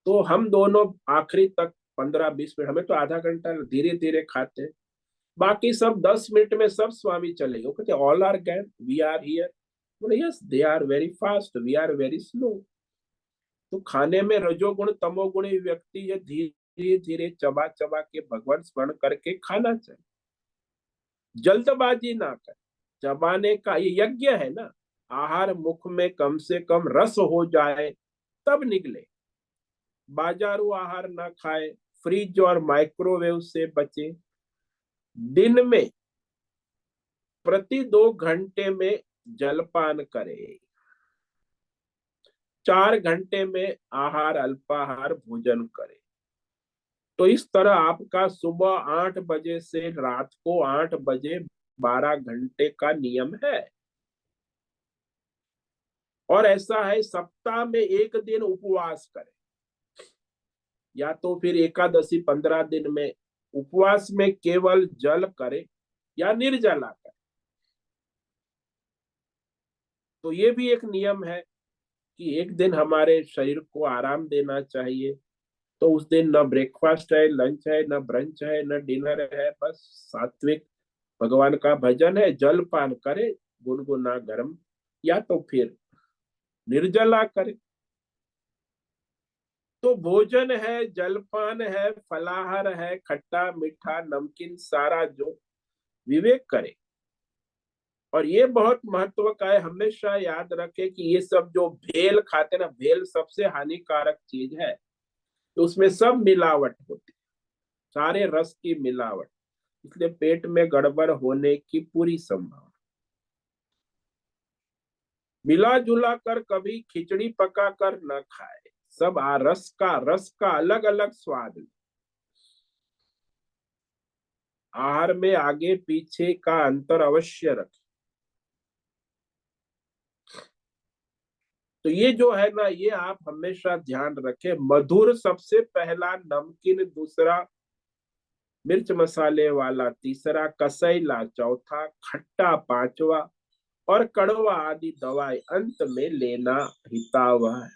तो हम दोनों आखिरी तक 15-20 मिनट, हमें तो आधा घंटा, धीरे धीरे खाते, बाकी सब 10 मिनट में सब स्वामी चले गए। कहते all are gone, we are here. बोले yes, they are very fast, we are very slow. तो खाने में रजोगुण तमोगुणी व्यक्ति ये धीरे धीरे चबा चबा के भगवान स्मरण करके खाना चाहिए, जल्दबाजी ना कर। चबाने का ये यज्ञ है ना, आहार मुख में कम से कम रस हो जाए तब निकले। बाजारू आहार ना खाए, फ्रिज और माइक्रोवेव से बचे। दिन में प्रति 2 घंटे में जलपान करे, 4 घंटे में आहार अल्पाहार भोजन करे। तो इस तरह आपका सुबह 8 बजे से रात को 8 बजे 12 घंटे का नियम है। और ऐसा है, सप्ताह में एक दिन उपवास करें, या तो फिर एकादशी 15 दिन में उपवास में केवल जल करे या निर्जला करे। तो ये भी एक नियम है कि एक दिन हमारे शरीर को आराम देना चाहिए। तो उस दिन न ब्रेकफास्ट है, लंच है, न ब्रंच है, न डिनर है, बस सात्विक भगवान का भजन है, जल पान करे, गुनगुना गर्म, या तो फिर निर्जला करे। तो भोजन है, जलपान है, फलाहार है, खट्टा मीठा नमकीन, सारा जो विवेक करे। और ये बहुत महत्व का है, हमेशा याद रखे कि ये सब जो भेल खाते ना, भेल सबसे हानिकारक चीज है। तो उसमें सब मिलावट होती है, सारे रस की मिलावट, इसलिए पेट में गड़बड़ होने की पूरी संभावना। मिला जुला कर कभी खिचड़ी पका कर न खाए, सब रस का अलग अलग स्वाद। आहार में आगे पीछे का अंतर अवश्य रखें। तो ये जो है ना, ये आप हमेशा ध्यान रखें। मधुर सबसे पहला, नमकीन दूसरा, मिर्च मसाले वाला तीसरा, कसैला चौथा, खट्टा पांचवा और कड़वा आदि दवाई अंत में लेना हितावह है।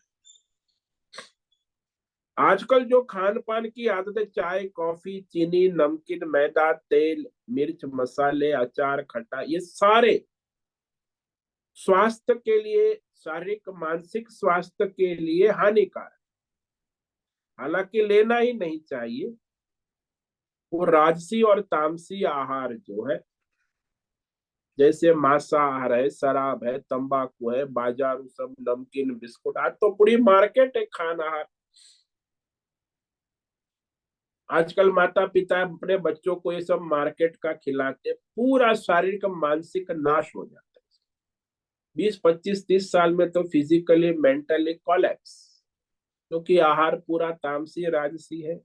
आजकल जो खान पान की आदतें, चाय कॉफी चीनी नमकीन मैदा तेल मिर्च मसाले अचार खट्टा, ये सारे स्वास्थ्य के लिए, शारीरिक मानसिक स्वास्थ्य के लिए हानिकारक, हालांकि लेना ही नहीं चाहिए। वो राजसी और तामसी आहार जो है, जैसे मांसाहार है, शराब है, तंबाकू है, बाजारू सब नमकीन बिस्कुट, आज तो पूरी मार्केट है खाना। आजकल माता पिता अपने बच्चों को ये सब मार्केट का खिलाते, पूरा शारीरिक मानसिक नाश हो जाता है। 20 25 30 साल में तो फिजिकली मेंटली कॉलेप्स, क्योंकि आहार पूरा तामसी राजसी है,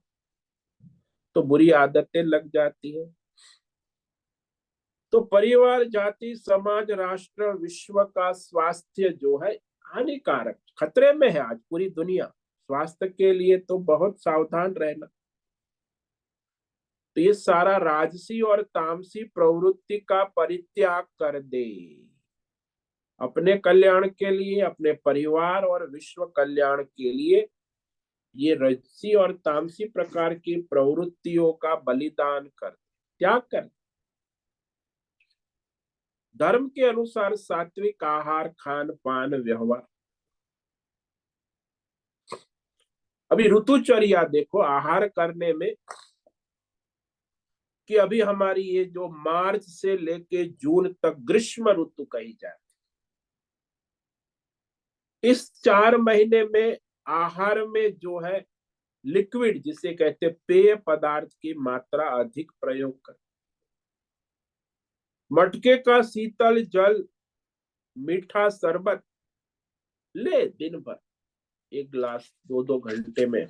तो बुरी आदतें लग जाती है। तो परिवार जाति समाज राष्ट्र विश्व का स्वास्थ्य जो है हानिकारक, खतरे में है आज पूरी दुनिया। स्वास्थ्य के लिए तो बहुत सावधान रहना। तो ये सारा राजसी और तामसी प्रवृत्ति का परित्याग कर दे, अपने कल्याण के लिए, अपने परिवार और विश्व कल्याण के लिए ये रजसी और तामसी प्रकार की प्रवृत्तियों का बलिदान कर, त्याग कर। धर्म के अनुसार सात्विक आहार खान पान व्यवहार। अभी ऋतुचर्या देखो आहार करने में, कि अभी हमारी ये जो मार्च से लेके जून तक ग्रीष्म ऋतु कही जाए, इस 4 महीने में आहार में जो है लिक्विड जिसे कहते पेय पदार्थ की मात्रा अधिक प्रयोग कर। मटके का शीतल जल मीठा शरबत ले दिन भर, 1 गिलास 2 2 घंटे में।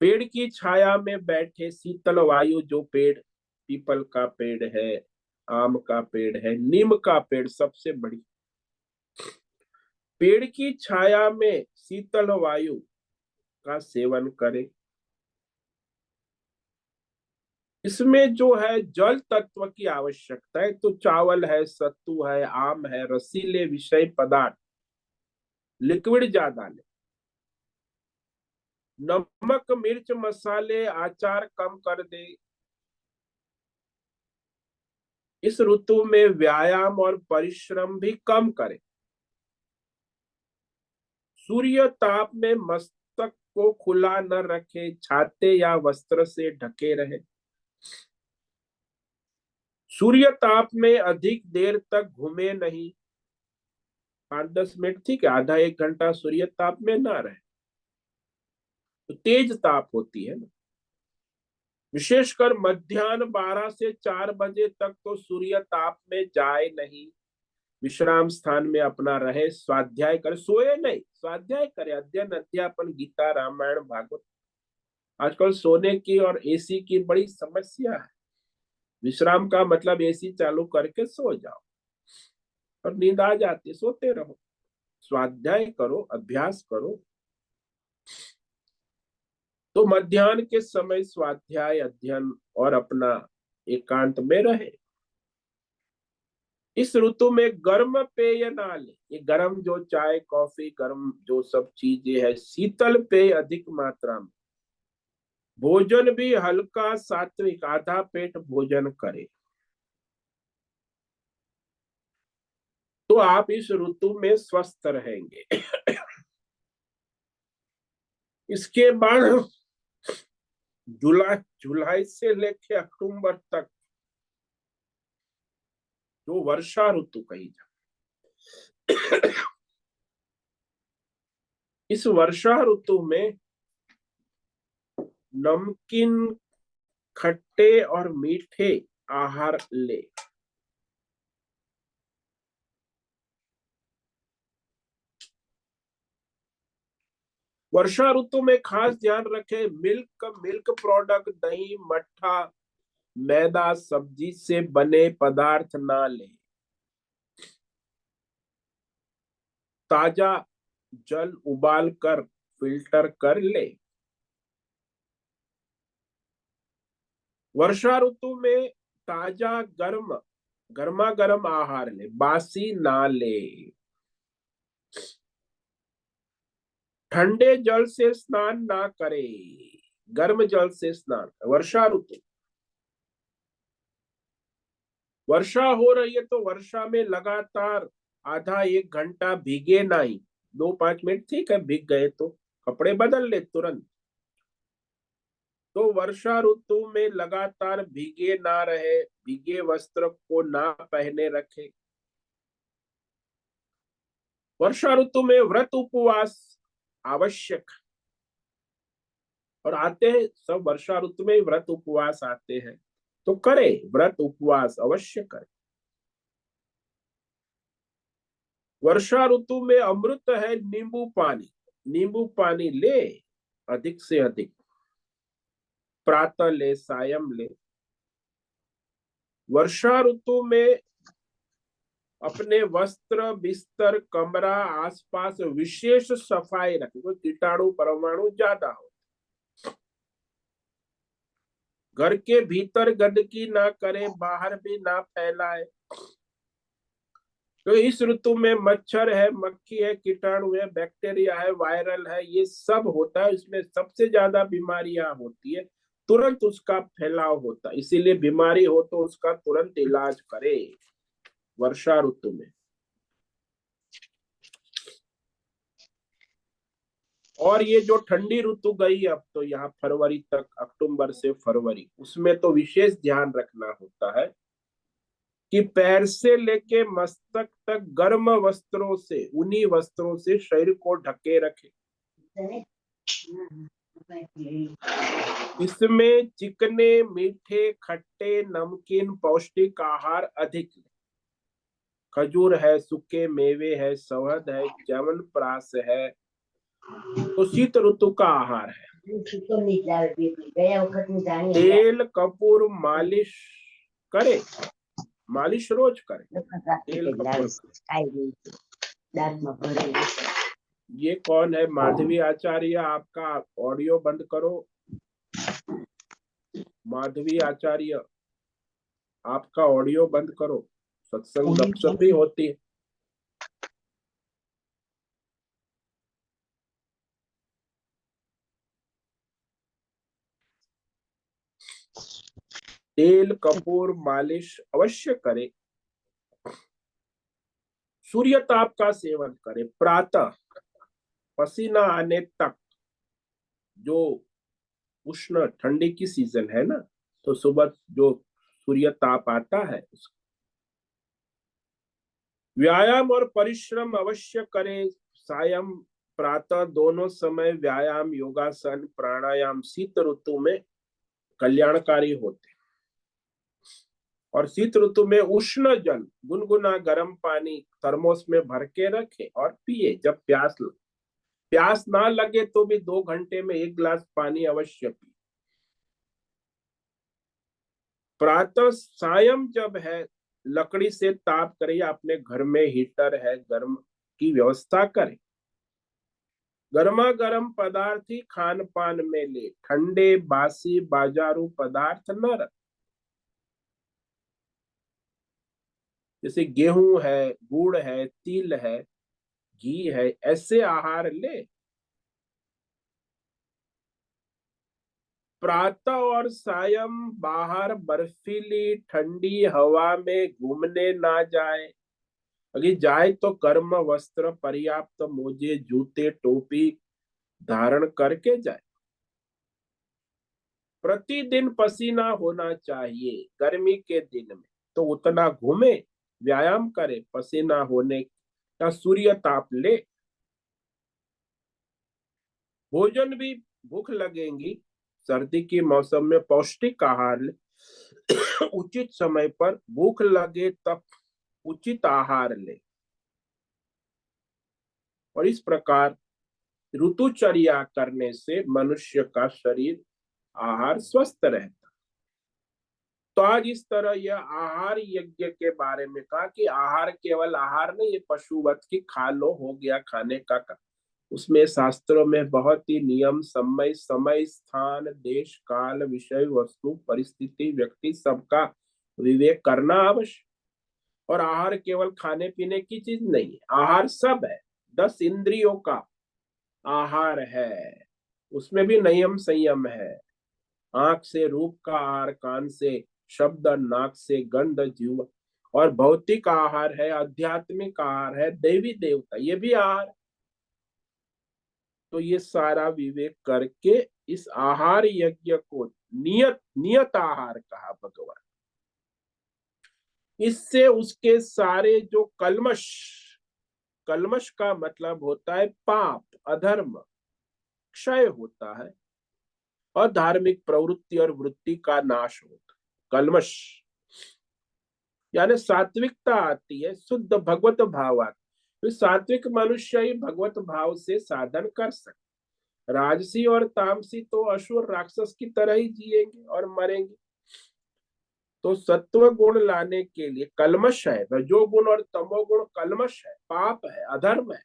पेड़ की छाया में बैठे शीतल वायु, जो पेड़ पीपल का पेड़ है, आम का पेड़ है, नीम का पेड़ सबसे बड़ी, पेड़ की छाया में शीतल वायु का सेवन करें। इसमें जो है जल तत्व की आवश्यकता है, तो चावल है, सत्तू है, आम है, रसीले विषय पदार्थ, लिक्विड ज्यादा ले। नमक मिर्च मसाले आचार कम कर दे। इस ऋतु में व्यायाम और परिश्रम भी कम करें। सूर्य ताप में मस्तक को खुला न रखे, छाते या वस्त्र से ढके रहे। सूर्य ताप में अधिक देर तक घूमे नहीं, 5 10 मिनट ठीक है, आधा 1 घंटा सूर्य ताप में ना रहे, तो तेज ताप होती है ना। विशेषकर मध्याह्न 12 से 4 बजे तक तो सूर्य ताप में जाए नहीं, विश्राम स्थान में अपना रहे, स्वाध्याय करे, सोए नहीं, स्वाध्याय करे, अध्ययन अध्यापन गीता रामायण भागवत। आजकल सोने की और एसी की बड़ी समस्या है। विश्राम का मतलब एसी चालू करके सो जाओ, और नींद आ जाती, सोते रहो। स्वाध्याय करो, अभ्यास करो। तो मध्याह्न के समय स्वाध्याय अध्ययन और अपना एकांत में रहे। इस ऋतु में गर्म पेय ना ले, ये गर्म जो चाय कॉफी गर्म जो सब चीजें है, शीतल पेय अधिक मात्रा में। भोजन भी हल्का सात्विक, आधा पेट भोजन करे। तो आप इस ऋतु में स्वस्थ रहेंगे। इसके बाद जुलाई जुलाई से लेके अक्टूबर तक जो वर्षा ऋतु कही जाए। इस वर्षा ऋतु में नमकीन, खट्टे और मीठे आहार ले। वर्षा ऋतु में खास ध्यान रखें, मिल्क प्रोडक्ट, दही, मट्ठा, मैदा, सब्जी से बने पदार्थ ना लें। ताजा जल उबाल कर फिल्टर कर ले। वर्षा ऋतु में ताजा गर्मा गर्म आहार ले, बासी ना ले। ठंडे जल से स्नान ना करे, गर्म जल से स्नान। वर्षा ऋतु, वर्षा हो रही है तो वर्षा में लगातार आधा एक घंटा भीगे नहीं। 2-5 मिनट ठीक है, भीग गए तो कपड़े बदल ले तुरंत। तो वर्षा ऋतु में लगातार भीगे ना रहे, भीगे वस्त्र को ना पहने रखे। वर्षा ऋतु में व्रत उपवास आवश्यक, और आते हैं सब वर्षा ऋतु में व्रत उपवास आते हैं, तो करे, व्रत उपवास अवश्य करे। वर्षा ऋतु में अमृत है नींबू पानी, नींबू पानी ले अधिक से अधिक। प्रातः ले, सायं ले। वर्षा ऋतु में अपने वस्त्र, बिस्तर, कमरा, आसपास विशेष सफाई रखें, कोई कीटाणु परमाणु ज्यादा हो। घर के भीतर गंदगी ना करे, बाहर भी ना फैलाए। तो इस ऋतु में मच्छर है, मक्खी है, कीटाणु है, बैक्टीरिया है, वायरल है, ये सब होता है। इसमें सबसे ज्यादा बीमारियां होती है, तुरंत उसका फैलाव होता है। इसीलिए बीमारी हो तो उसका तुरंत इलाज करे वर्षा ऋतु में। और ये जो ठंडी ऋतु गई अब तो यहाँ फरवरी तक, अक्टूबर से फरवरी, उसमें तो विशेष ध्यान रखना होता है कि पैर से लेके मस्तक तक गर्म वस्त्रों से, ऊनी वस्त्रों से शरीर को ढके रखे। इसमें चिकने, मीठे, खट्टे, नमकीन, पौष्टिक आहार अधिक। खजूर है, सूखे मेवे है, शहद है, च्यवनप्राश है, तो शीत ऋतु का आहार है। तेल कपूर मालिश करे, मालिश रोज करे। तेल कपूर। ये कौन है? माधवी आचार्य। आपका ऑडियो बंद करो माधवी आचार्य, आपका ऑडियो बंद करो, सत्संग गपशप भी होती है। तेल कपूर मालिश अवश्य करे। सूर्य ताप का सेवन करे। प्रातः पसीना आने तक, जो उष्ण ठंडी की सीजन है ना, तो सुबह जो सूर्य ताप आता है, व्यायाम और परिश्रम अवश्य करें। सायं प्रातः दोनों समय व्यायाम, योगासन, प्राणायाम शीत ऋतु में कल्याणकारी होते। और शीत ऋतु में उष्ण जल, गुनगुना गर्म पानी थर्मोस में भर के रखे और पिए जब प्यास ना लगे तो भी 2 घंटे में 1 गिलास पानी अवश्य पिए। प्रातः सायं जब है, लकड़ी से ताप करे या अपने घर में हीटर है, गर्म की व्यवस्था करें। गर्मा गर्म पदार्थ ही खान पान में ले, ठंडे बासी बाजारू पदार्थ न रख। जैसे गेहूं है, गुड़ है, तिल है, घी है, ऐसे आहार ले। प्रातः और सायं बाहर बर्फीली ठंडी हवा में घूमने ना जाए। अगर जाए तो गर्म वस्त्र, पर्याप्त मोजे, जूते, टोपी धारण करके जाए। प्रतिदिन पसीना होना चाहिए। गर्मी के दिन में तो उतना घूमे व्यायाम करे, पसीना होने का सूर्य ताप ले। भोजन भी भूख लगेंगी, सर्दी के मौसम में पौष्टिक आहार ले। उचित समय पर भूख लगे तब उचित आहार ले। और इस प्रकार ऋतुचर्या करने से मनुष्य का शरीर, आहार स्वस्थ रहता। तो आज इस तरह यह आहार यज्ञ के बारे में कहा कि आहार केवल आहार नहीं, ये पशुवत की खा लो हो गया खाने का। उसमें शास्त्रों में बहुत ही नियम, समय समय स्थान देश काल विषय वस्तु परिस्थिति व्यक्ति सबका विवेक करना आवश्यक। और आहार केवल खाने पीने की चीज नहीं है, आहार सब है। 10 इंद्रियों का आहार है, उसमें भी नियम संयम है। आंख से रूप का आहार, कान से शब्द, नाक से गंध, जीव। और भौतिक आहार है, आध्यात्मिक आहार है, देवी देवता, ये भी आहार। तो ये सारा विवेक करके इस आहार यज्ञ को नियत नियत आहार कहा भगवान। इससे उसके सारे जो कल्मश, कल्मश का मतलब होता है पाप, अधर्म, क्षय होता है। और धार्मिक प्रवृत्ति और वृत्ति का नाश होता, कल्मश यानी सात्विकता आती है, शुद्ध भगवत भाव आता। तो सात्विक मनुष्य ही भगवत भाव से साधन कर सकते। राजसी और तामसी तो असुर राक्षस की तरह ही जिएंगे और मरेंगे। तो सत्व गुण लाने के लिए कल्मश है, रजोगुण और तमोगुण कल्मश है, पाप है, अधर्म है,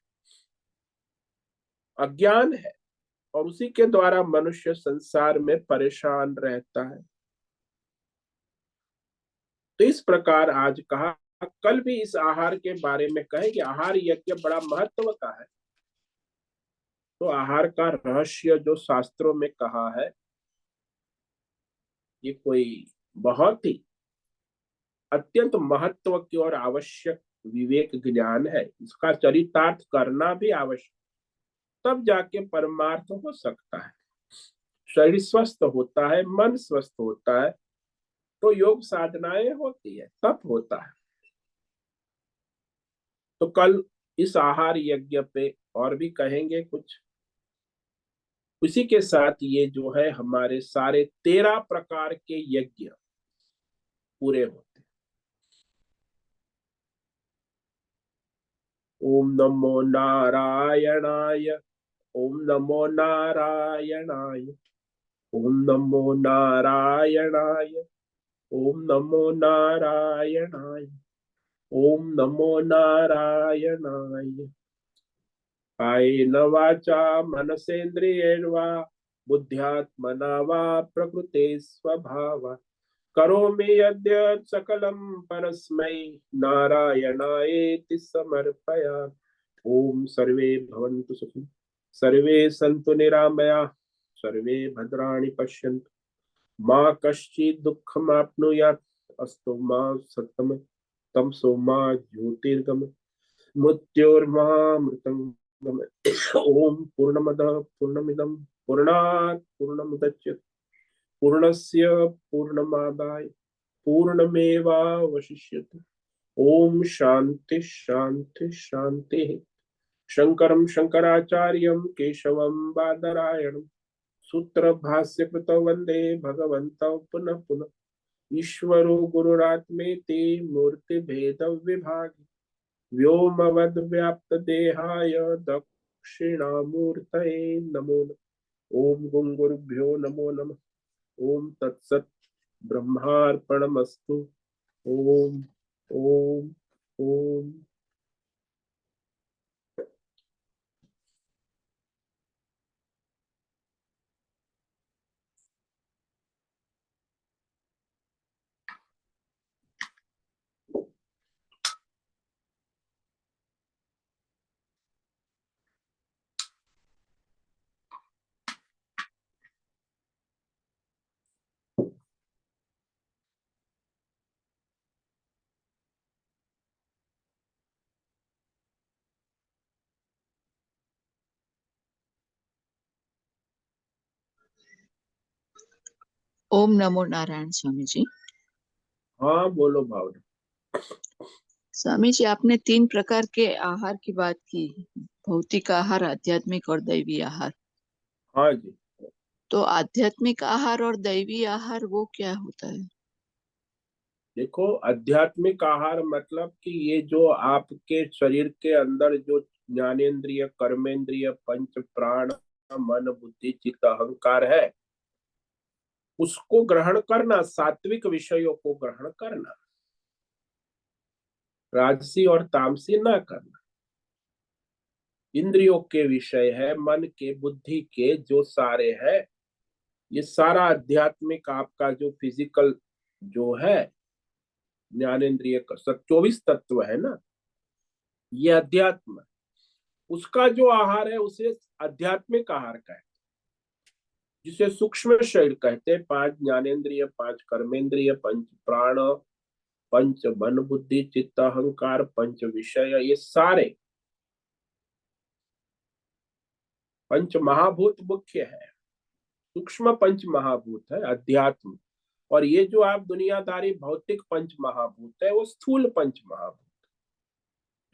अज्ञान है। और उसी के द्वारा मनुष्य संसार में परेशान रहता है। तो इस प्रकार आज कहा, कल भी इस आहार के बारे में कहे कि आहार यज्ञ बड़ा महत्व का है। तो आहार का रहस्य जो शास्त्रों में कहा है, ये कोई बहुत ही अत्यंत महत्व की और आवश्यक विवेक ज्ञान है। इसका चरितार्थ करना भी आवश्यक, तब जाके परमार्थ हो सकता है। शरीर स्वस्थ होता है, मन स्वस्थ होता है, तो योग साधनाएं होती है, तब होता है। तो कल इस आहार यज्ञ पे और भी कहेंगे कुछ। उसी के साथ ये जो है हमारे सारे 13 प्रकार के यज्ञ पूरे होते हैं। ओम नमो नारायणाय, ओम नमो नारायणाय, ओम नमो नारायणाय, ओम नमो नारायणाय, ओम नमो नारायणाय। कायेन वाचा मनसेन्द्रियैर्वा बुद्ध्यात्मना वा प्रकृते स्वभावात् करोमि यद्यत् सकलं परस्मै नारायणायेति समर्पयामि। ओम सर्वे भवन्तु सुखिनः, सर्वे सन्तु निरामयाः, सर्वे भद्राणि पश्यन्तु, मा कश्चित् दुःखमाप्नुयात्। अस्तु मा सततं तमसो मा ज्योतिर्गमय, मृत्योर्मामृतंगमय। ओम पूर्णमदः पूर्णमिदं पूर्णात् पूर्णमुदच्यते पूर्णस्य पूर्णमादाय पूर्णमेवावशिष्यते। ओम शांति शांति शांति। शंकरं शंकराचार्यं केशवं बादरायणं सूत्र भाष्य कृतौ वंदे भगवन्तौ पुनः पुनः। ईश्वरो गुरुरात्मेति मूर्ति भेद विभागि व्योमवद् व्याप्त देहाय दक्षिणामूर्तये नमो नमः। ओम गुं गुरुभ्यो नमो नमः। ओम तत्सत् ब्रह्मार्पणमस्तु। ओम ओम ओम। ओम नमो नारायण स्वामी जी। हाँ बोलो भावना। स्वामी जी, आपने 3 प्रकार के आहार की बात की, भौतिक आहार, आध्यात्मिक और दैवी आहार। हाँ जी। तो आध्यात्मिक आहार और दैवी आहार वो क्या होता है? देखो, आध्यात्मिक आहार मतलब कि ये जो आपके शरीर के अंदर जो ज्ञानेंद्रिय, कर्मेंद्रिय, पंच प्राण, मन, बुद्धि, चित्त, अहंकार है, उसको ग्रहण करना, सात्विक विषयों को ग्रहण करना, राजसी और तामसी ना करना। इंद्रियों के विषय है, मन के, बुद्धि के जो सारे है, ये सारा आध्यात्मिक आपका जो फिजिकल जो है, ज्ञानेन्द्रिय का 24 तत्व है ना, ये अध्यात्म, उसका जो आहार है उसे आध्यात्मिक आहार कहते हैं, जिसे सूक्ष्म शरीर कहते हैं। 5 ज्ञानेन्द्रिय, 5 कर्मेंद्रिय, पंच प्राण, पंच मन, बुद्धि, चित्त, अहंकार, पंच विषय, ये सारे पंच महाभूत मुख्य है। सूक्ष्म पंच महाभूत है अध्यात्म, और ये जो आप दुनियादारी भौतिक पंच महाभूत है, वो स्थूल पंच महाभूत,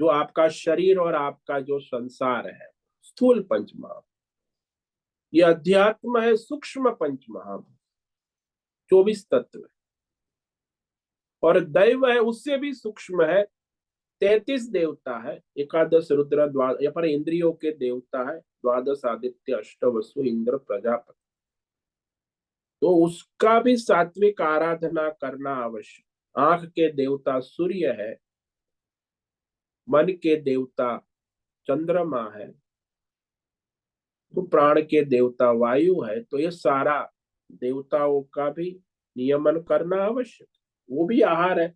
जो आपका शरीर और आपका जो संसार है, स्थूल पंच महाभूत। ये अध्यात्म है सूक्ष्म पंच महाभूत, 24 तत्व है। और दैव है, उससे भी सूक्ष्म है, 33 देवता है, एकादश रुद्र, द्वादश, या पर इंद्रियों के देवता है, द्वादश आदित्य, अष्ट वसु, इंद्र, प्रजापति। तो उसका भी सात्विक आराधना करना आवश्यक। आंख के देवता सूर्य है, मन के देवता चंद्रमा है, तो प्राण के देवता वायु है। तो ये सारा देवताओं का भी नियमन करना आवश्यक, वो भी आहार है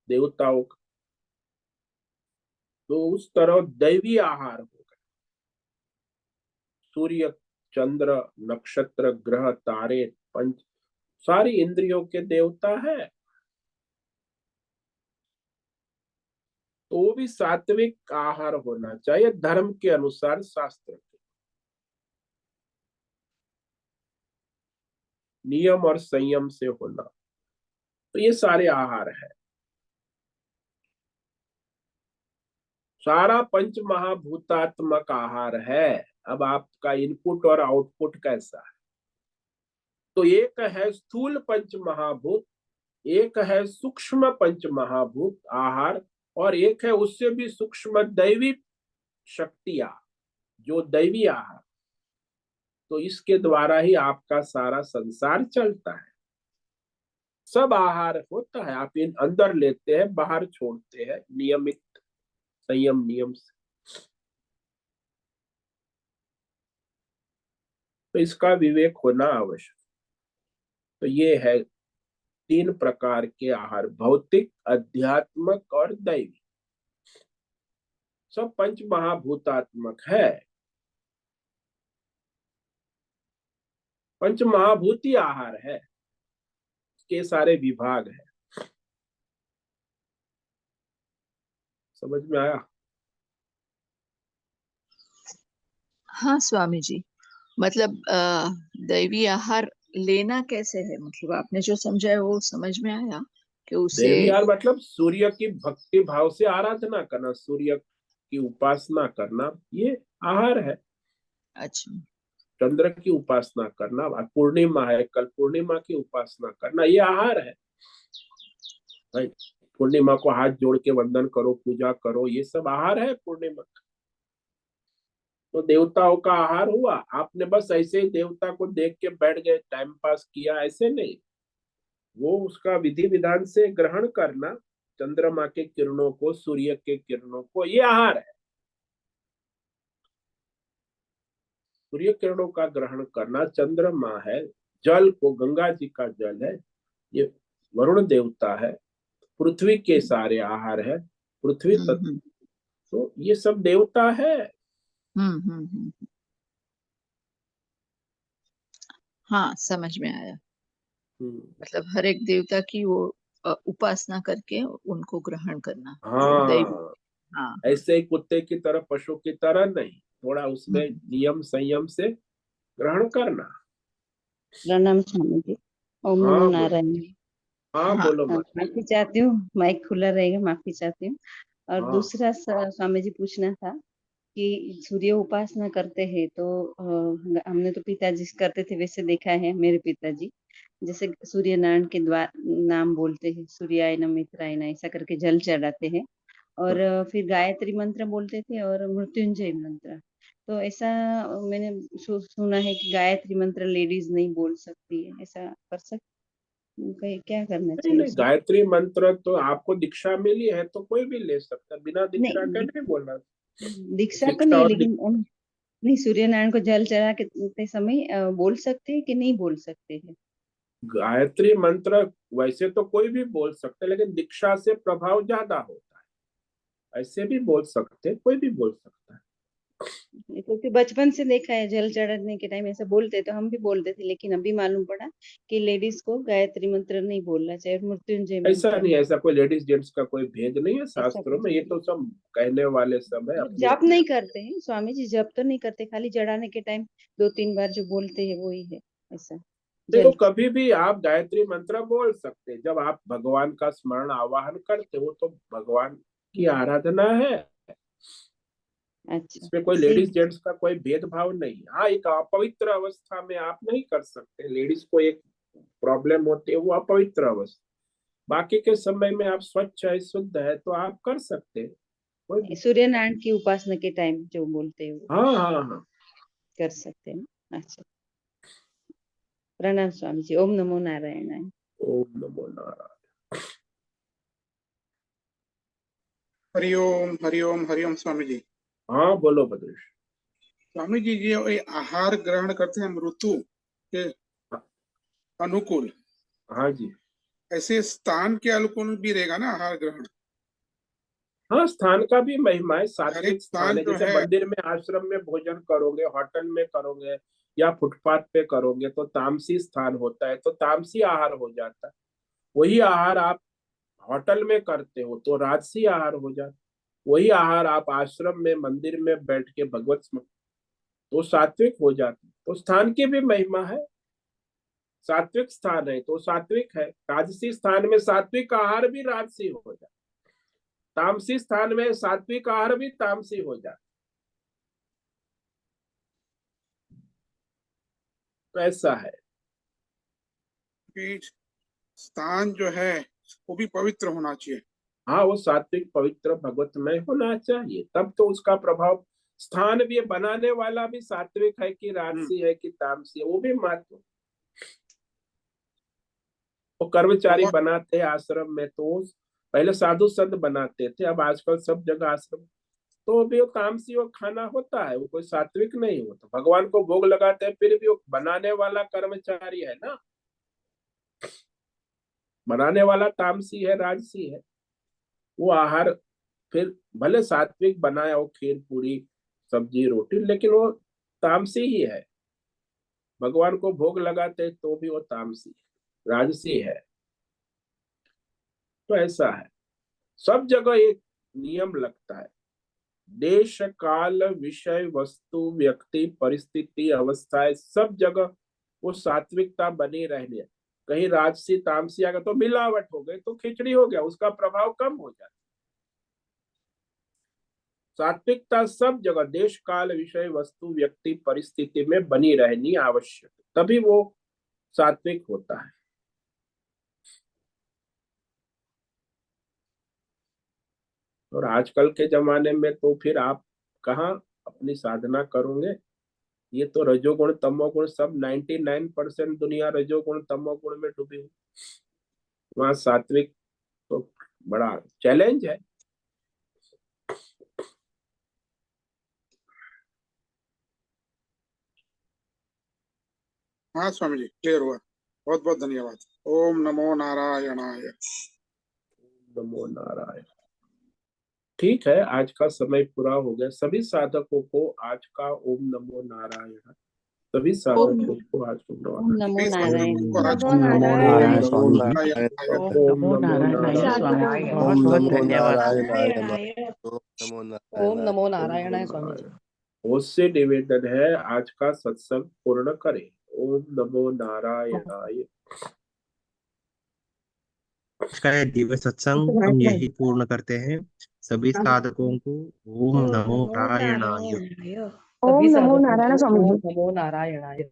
देवताओं का। तो उस तरह दैवी आहार होगा। सूर्य, चंद्र, नक्षत्र, ग्रह, तारे, पंच, सारी इंद्रियों के देवता है, तो वो भी सात्विक आहार होना चाहिए धर्म के अनुसार, शास्त्र के नियम और संयम से होना। तो ये सारे आहार है, सारा पंच महाभूतात्मक आहार है। अब आपका इनपुट और आउटपुट कैसा है? तो एक है स्थूल पंच महाभूत, एक है सूक्ष्म पंच महाभूत आहार, और एक है उससे भी सूक्ष्म दैवी शक्तियां, जो दैवी आहार। तो इसके द्वारा ही आपका सारा संसार चलता है। सब आहार होता है, आप इन अंदर लेते हैं, बाहर छोड़ते हैं, नियमित संयम नियम से। तो इसका विवेक होना आवश्यक। तो ये है 3 प्रकार के आहार, भौतिक, अध्यात्मक और दैवी। सब पंच महाभूतात्मक है, पंच महाभूति आहार है, के सारे विभाग है। समझ में आया? हाँ स्वामी जी, मतलब दैवी आहार लेना कैसे है, मतलब आपने जो समझाया वो समझ में आया कि उसे। देवी आहार मतलब सूर्य की भक्ति भाव से आराधना करना, सूर्य की उपासना करना, ये आहार है। अच्छा। चंद्र की उपासना करना, पूर्णिमा है कल, पूर्णिमा की उपासना करना, ये आहार है भाई। पूर्णिमा को हाथ जोड़ के वंदन करो, पूजा करो, ये सब आहार है पूर्णिमा। तो देवताओं का आहार हुआ। आपने बस ऐसे ही देवता को देख के बैठ गए, टाइम पास किया, ऐसे नहीं। वो उसका विधि विधान से ग्रहण करना, चंद्रमा के किरणों को, सूर्य के किरणों को, ये आहार है। सूर्य किरणों का ग्रहण करना, चंद्रमा है, जल को, गंगा जी का जल है, ये वरुण देवता है, पृथ्वी के सारे आहार है, पृथ्वी हम्म तत्व। हम्म तो ये सब देवता है। हम्म हम्म हम्म। हाँ, समझ में आया। हम्म। मतलब हर एक देवता की वो उपासना करके उनको ग्रहण करना, वो दैवी। हाँ, हाँ हाँ। ऐसे ही कुत्ते की तरह, पशु की तरह नहीं, थोड़ा उसमें हम्म। नियम संयम से ग्रहण करना। प्रणाम स्वामी जी। ओम नमो हाँ बोलो। नारायण। हाँ हाँ बोलो माता। माफी चाहती हूँ, माइक खुला रहेगा, माफी चाहती हूँ। और हाँ दूसरा स्वामी जी पूछना था कि सूर्य उपासना करते हैं तो हमने तो पिताजी करते थे, वैसे देखा है मेरे पिताजी जैसे सूर्य नारायण के द्वार नाम बोलते हैं, सूर्याय नमः मित्राय नमः ऐसा करके जल चढ़ाते हैं। और फिर गायत्री मंत्र बोलते थे और मृत्युंजय मंत्र। तो ऐसा मैंने सुना है कि गायत्री मंत्र लेडीज नहीं बोल सकती है, ऐसा कर सकते? क्या करना नहीं चाहिए नहीं, उसमें? गायत्री मंत्र तो आपको दीक्षा मिली है तो कोई भी ले सकता है, बिना दीक्षा के नहीं, नहीं बोलना। दीक्षा तो शिक्षा नहीं, और लेकिन नहीं, सूर्य नारायण को जल चढ़ा के समय बोल सकते हैं कि नहीं बोल सकते हैं? गायत्री मंत्र वैसे तो कोई भी बोल सकता है, लेकिन दीक्षा से प्रभाव ज्यादा होता है। ऐसे भी बोल सकते हैं, कोई भी बोल सकता है। क्योंकि बचपन से देखा है जल चढ़ाने के टाइम ऐसा बोलते, तो हम भी बोलते थे, लेकिन अभी मालूम पड़ा कि लेडीज को गायत्री मंत्र नहीं बोलना चाहिए और मृत्युंजय ऐसा मंत्र नहीं, ऐसा कोई लेडीज जेंट्स का कोई भेद नहीं है ऐसा शास्त्रों कुछ में, ये नहीं। तो सब कहने वाले सब है, मतलब अपनी जप अपनी। नहीं करते हैं स्वामी जी, जप तो नहीं करते, खाली चढ़ाने के टाइम 2-3 बार जो बोलते हैं वही है ऐसा देखो, जल। कभी भी आप गायत्री मंत्र बोल सकते हैं जब आप भगवान का स्मरण आवाहन करते हो, तो भगवान की आराधना है। अच्छा, इसमें कोई सही। लेडीज जेंट्स का कोई भेदभाव नहीं है। हाँ, एक अपवित्र अवस्था में आप नहीं कर सकते, लेडीज को एक प्रॉब्लम होती है, वो अपवित्र अवस्था। बाकी के समय में आप स्वच्छ है, शुद्ध है, तो आप कर सकते हैं, कोई दिक्कत। सूर्य नारायण की उपासना के टाइम जो बोलते हैं वो हाँ हाँ हाँ। कर सकते हैं ना? अच्छा, प्रणाम स्वामी जी, ओम नमो नारायणाय। ओम नमो नारायण। हरिओम हरिओम हरिओम स्वामी जी। हाँ बोलो बद्रेश। स्वामी जी, ये आहार ग्रहण करते हैं हम ऋतु के अनुकूल, हाँ जी। ऐसे स्थान के अनुकूल भी रहेगा ना आहार ग्रहण? हाँ, स्थान का भी महिमा है, हर एक सात्विक स्थान स्थान है। जो जैसे है। मंदिर में, आश्रम में भोजन करोगे, होटल में करोगे या फुटपाथ पे करोगे तो तामसी स्थान होता है, तो तामसी आहार हो जाता है। वही आहार आप होटल में करते हो तो राजसी आहार हो जाता है। वही आहार आप आश्रम में, मंदिर में बैठ के भगवत स्मरण, तो सात्विक हो जाता है। तो स्थान की भी महिमा है। सात्विक स्थान है तो सात्विक है, राजसी स्थान में सात्विक आहार भी राजसी हो जाता है, तामसी स्थान में सात्विक आहार भी तामसी हो जाता है। तो ऐसा है। कि स्थान जो है वो भी पवित्र होना चाहिए। हाँ, वो सात्विक पवित्र भगवतमय होना चाहिए, तब तो उसका प्रभाव। स्थान भी बनाने वाला भी सात्विक है कि राजसी है कि तामसी है, वो भी महत्व। वो कर्मचारी और बनाते हैं आश्रम में, तो पहले साधु संत बनाते थे, अब आजकल सब जगह आश्रम। तो भी वो तामसी वो खाना होता है, वो कोई सात्विक नहीं होता। भगवान को भोग लगाते हैं, फिर भी वो बनाने वाला कर्मचारी है ना, बनाने वाला तामसी है, राजसी है। वो आहार फिर भले सात्विक बनाया हो, खीर पूरी सब्जी रोटी, लेकिन वो तामसी ही है। भगवान को भोग लगाते तो भी वो तामसी राजसी है। तो ऐसा है, सब जगह एक नियम लगता है। देश काल विषय वस्तु व्यक्ति परिस्थिति अवस्थाएं, सब जगह वो सात्विकता बनी रहनी है। कहीं राजसी तामसी आ गया तो मिलावट हो गई तो खिचड़ी हो गया, उसका प्रभाव कम हो जाता। सात्विकता सब जगह देश काल विषय वस्तु व्यक्ति परिस्थिति में बनी रहनी आवश्यक, तभी वो सात्विक होता है। और आजकल के जमाने में तो फिर आप कहाँ अपनी साधना करोगे। ये तो रजोगुण तमोगुण सब 99% दुनिया रजोगुण तमोगुण में डूबी हुई। वहाँ सात्विक तो बड़ा चैलेंज है। हाँ स्वामी जी, क्लियर हुआ। बहुत बहुत धन्यवाद। ओम नमो नारायणाय। नमो नारायण। ठीक है, आज का समय पूरा हो गया। सभी साधकों को आज का ओम नमो नारायण, सभी ओम साधकों को आज ओम नमो सभी नारायण। साधकों को आज नमो का नमो नारायणाय नारायण नमो स्वामी जी। नारायणाय। ओम ओम नमो नमो नारायणाय नारायण। स्वामी जी, बहुत ओम बहुत नमो धन्यवाद। नारायणाय नमः। ओम नमो ओम नारायणाय। नमो ओम नमो नारायणाय स्वामी जी। नारायण। उससे निवेदन है आज का सत्संग पूर्ण करें। ओम नमो नारायणाय। आज का ये दिव्य सत्संग हम यही पूर्ण करते हैं। सभी साधकों को ओम नमो नारायणाय। नारायणाय ओम सभी नमो साधकों नारायण को स्वामी ओम जी। नमो नारायणाय।